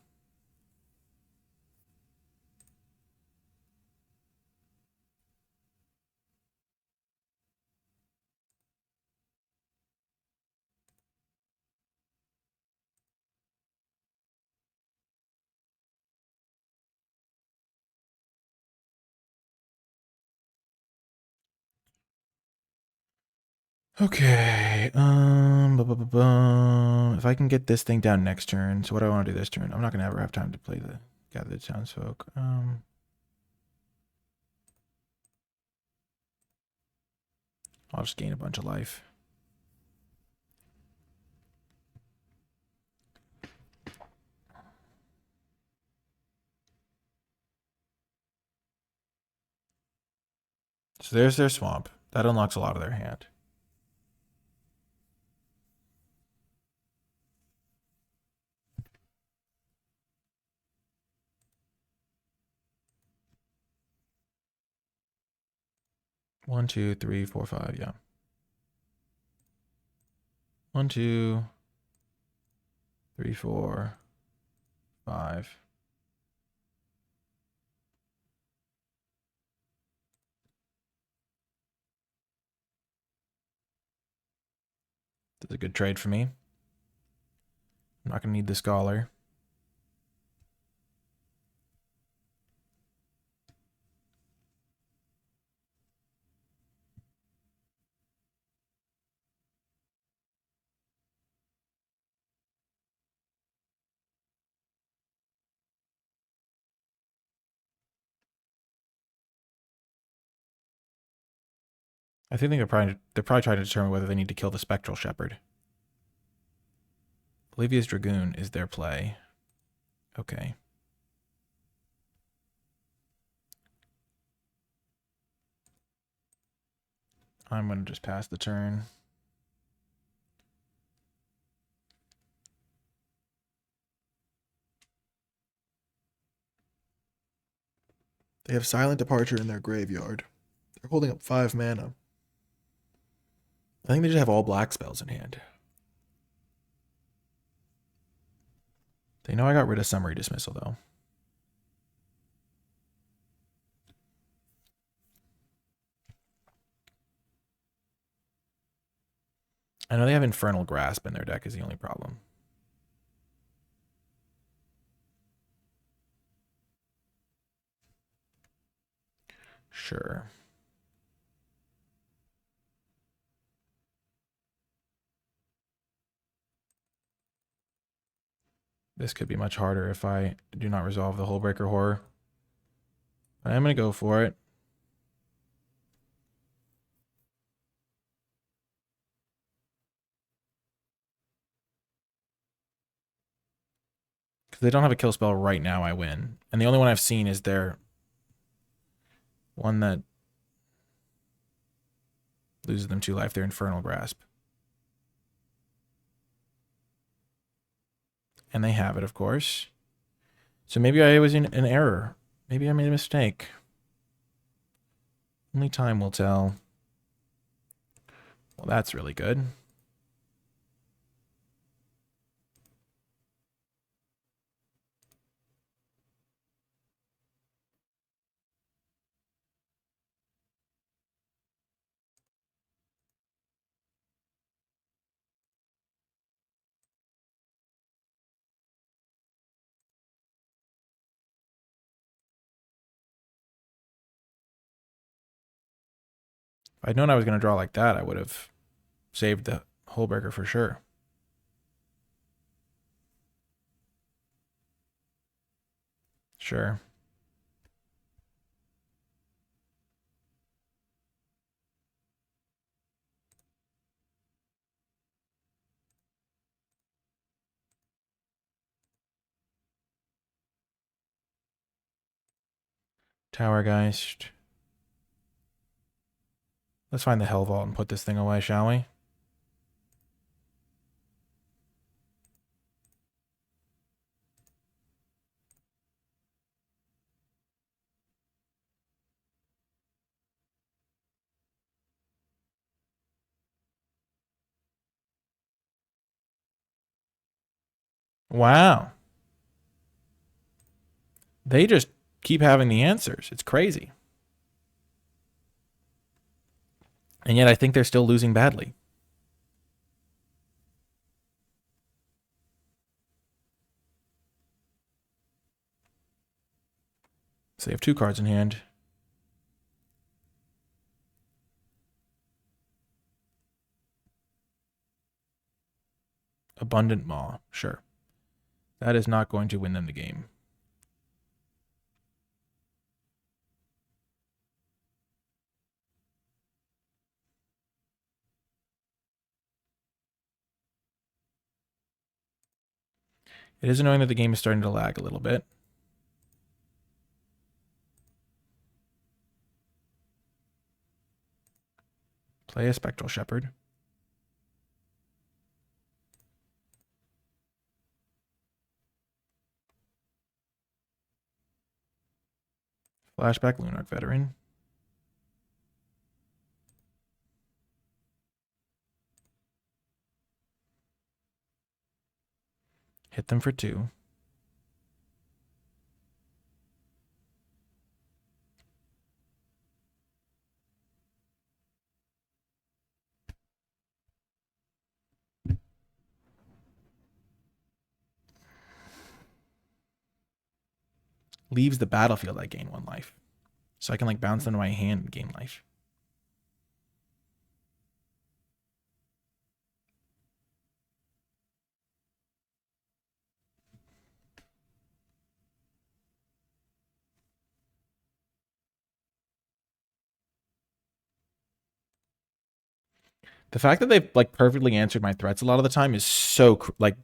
S1: Okay. If I can get this thing down next turn, so what do I want to do this turn? I'm not gonna ever have time to play the Gather the Townsfolk. I'll just gain a bunch of life. So there's their swamp. That unlocks a lot of their hand. One, two, three, four, five. Yeah. 1, 2, 3, 4, 5. That's a good trade for me. I'm not gonna need the Scholar. I think they're probably trying to determine whether they need to kill the Spectral Shepherd. Olivia's Dragoon is their play. Okay. I'm gonna just pass the turn. They have Silent Departure in their graveyard. They're holding up 5 mana. I think they just have all black spells in hand. They know I got rid of Summary Dismissal, though. I know they have Infernal Grasp in their deck is the only problem. Sure. This could be much harder if I do not resolve the Hullbreaker Horror. I am going to go for it. Because they don't have a kill spell right now, I win. And the only one I've seen is their one that loses them 2 life, their Infernal Grasp. And they have it, of course. So maybe I was in an error. Maybe I made a mistake. Only time will tell. Well, that's really good. If I'd known I was going to draw like that, I would have saved the Hullbreaker for sure. Sure. Towergeist. Let's find the Hell Vault and put this thing away, shall we? Wow. They just keep having the answers. It's crazy. And yet I think they're still losing badly. So they have 2 cards in hand. Abundant Maw. Sure. That is not going to win them the game. It is annoying that the game is starting to lag a little bit. Play a Spectral Shepherd. Flashback Lunarch Veteran. Hit them for 2. Leaves the battlefield, I gain 1 life. So I can like bounce them to my hand and gain life. The fact that they've like perfectly answered my threats a lot of the time is so like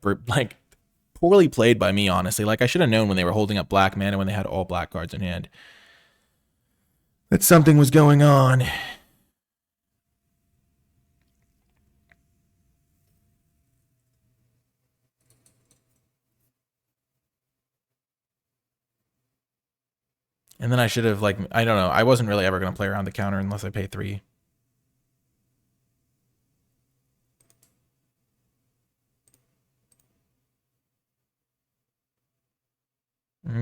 S1: poorly played by me, honestly. Like I should have known when they were holding up black mana when they had all black cards in hand that something was going on. And then I should have like, I don't know. I wasn't really ever going to play around the counter unless I pay 3.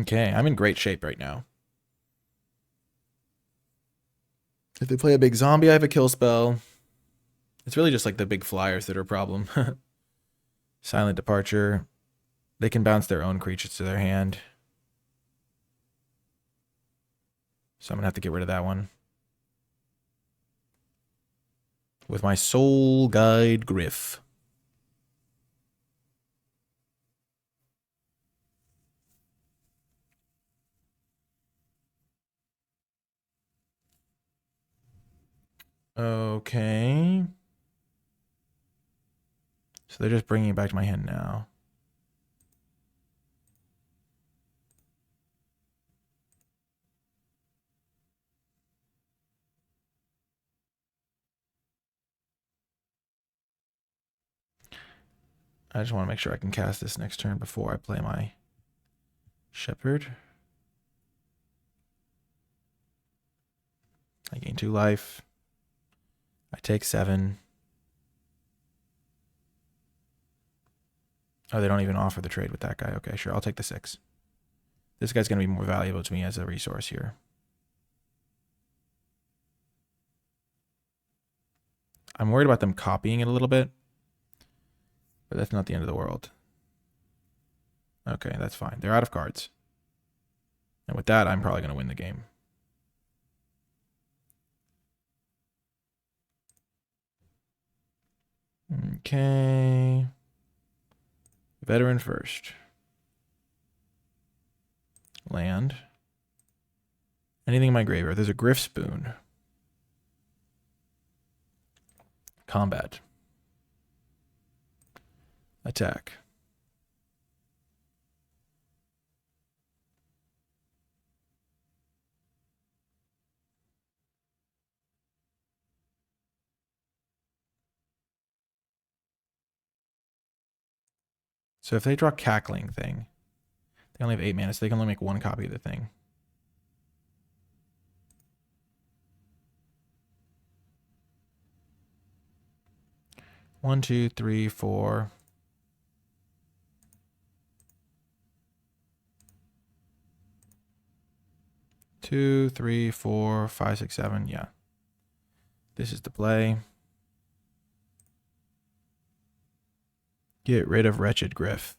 S1: Okay, I'm in great shape right now. If they play a big zombie, I have a kill spell. It's really just like the big flyers that are a problem. Silent Departure. They can bounce their own creatures to their hand. So I'm going to have to get rid of that one. With my Soul Guide Griff. Okay. So they're just bringing it back to my hand now. I just want to make sure I can cast this next turn before I play my Shepherd. I gain 2 life. I take 7. Oh, they don't even offer the trade with that guy. Okay, sure. I'll take the 6. This guy's going to be more valuable to me as a resource here. I'm worried about them copying it a little bit. But that's not the end of the world. Okay, that's fine. They're out of cards. And with that, I'm probably going to win the game. Okay. Veteran first. Land. Anything in my graveyard. There's a Griff Spoon. Combat. Attack. So if they draw Cackling Thing, they only have 8 mana, so they can only make 1 copy of the thing. One, two, three, four. Two, three, four, 5, 6, 7. Yeah. This is the play. Get rid of Wretched Griff.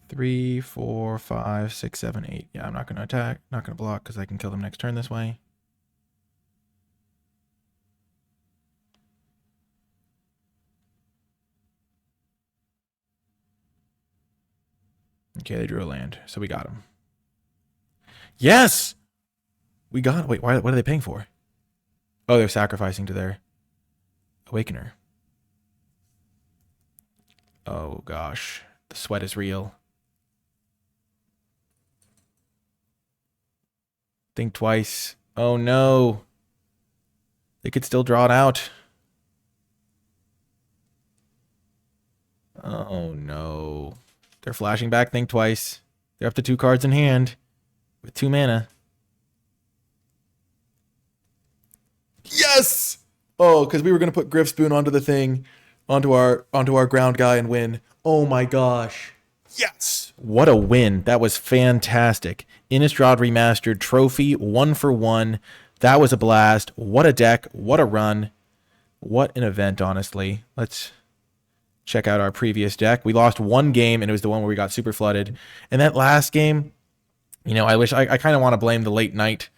S1: Three, four, 5, 6, 7, 8. Yeah, I'm not going to attack. Not going to block because I can kill them next turn this way. Okay, they drew a land, so we got him. Yes! We got... Wait, what are they paying for? Oh, they're sacrificing to their Awakener. Oh, gosh. The sweat is real. Think twice. Oh, no. They could still draw it out. Oh, no. They're flashing back. Think twice. They're up to 2 cards in hand with 2 mana. Yes! Oh, because we were going to put Griff Spoon onto the thing, onto our ground guy and win. Oh, my gosh. Yes! What a win. That was fantastic. Innistrad Remastered trophy, 1 for 1. That was a blast. What a deck. What a run. What an event, honestly. Let's check out our previous deck. We lost 1 game, and it was the one where we got super flooded. And that last game, you know, I kind of want to blame the late night.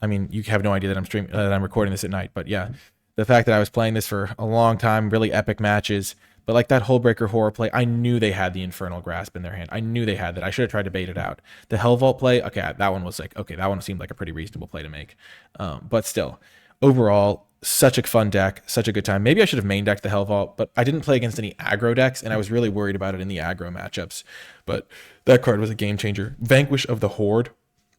S1: I mean, you have no idea that I'm recording this at night, but yeah, the fact that I was playing this for a long time, really epic matches. But like that Hullbreaker Horror play, I knew they had the Infernal Grasp in their hand. I knew they had that. I should have tried to bait it out. The Hellvault play, okay, that one was like, okay, that one seemed like a pretty reasonable play to make. But still, overall, such a fun deck, such a good time. Maybe I should have main decked the Hellvault, but I didn't play against any aggro decks, and I was really worried about it in the aggro matchups. But that card was a game changer. Vanquish of the Horde.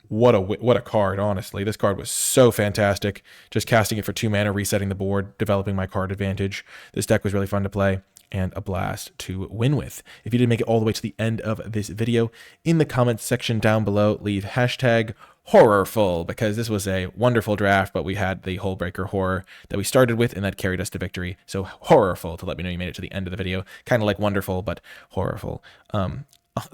S1: What a card, honestly. This card was so fantastic. Just casting it for 2 mana, resetting the board, developing my card advantage. This deck was really fun to play. and a blast to win with. If you did make it all the way to the end of this video, in the comments section down below, leave hashtag horrorful, because this was a wonderful draft, but we had the Hullbreaker horror that we started with and that carried us to victory. So horrorful to let me know you made it to the end of the video. Kind of like wonderful, but horrorful.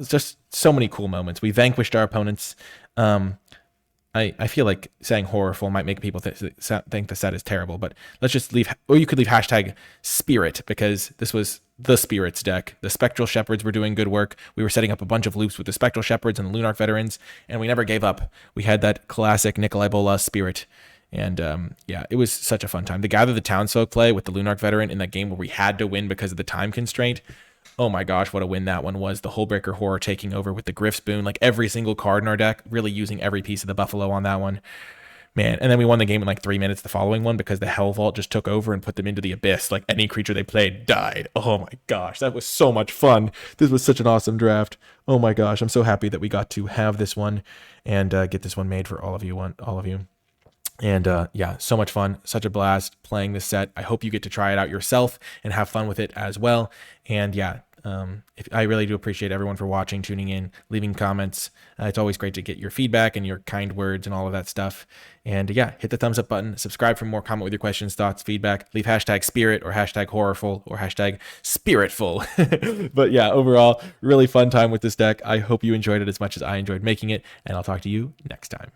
S1: Just so many cool moments. We vanquished our opponents. I feel like saying horrorful might make people think the set is terrible, but let's just leave, or you could leave hashtag spirit, because this was the spirits deck. The Spectral Shepherds were doing good work. We were setting up a bunch of loops with the Spectral Shepherds and the Lunarch Veterans, and we never gave up. We had that classic NicolaiBolas spirit, and yeah, it was such a fun time. The Gather the Townsfolk play with the Lunarch Veteran in that game where we had to win because of the time constraint. Oh my gosh, what a win that one was. The Hullbreaker horror taking over with the Griff's Boon, like every single card in our deck, really using every piece of the Buffalo on that one. Man, and then we won the game in like 3 minutes the following one because the Hell Vault just took over and put them into the abyss. Like any creature they played died. Oh my gosh, that was so much fun. This was such an awesome draft. Oh my gosh, I'm so happy that we got to have this one and get this one made for all of you. And yeah, so much fun, such a blast playing this set. I hope you get to try it out yourself and have fun with it as well. And yeah, I really do appreciate everyone for watching, tuning in, leaving comments. It's always great to get your feedback and your kind words and all of that stuff. And yeah, hit the thumbs up button, subscribe for more, comment with your questions, thoughts, feedback, leave hashtag spirit or hashtag horrorful or hashtag spiritful. But yeah, overall, really fun time with this deck. I hope you enjoyed it as much as I enjoyed making it, and I'll talk to you next time.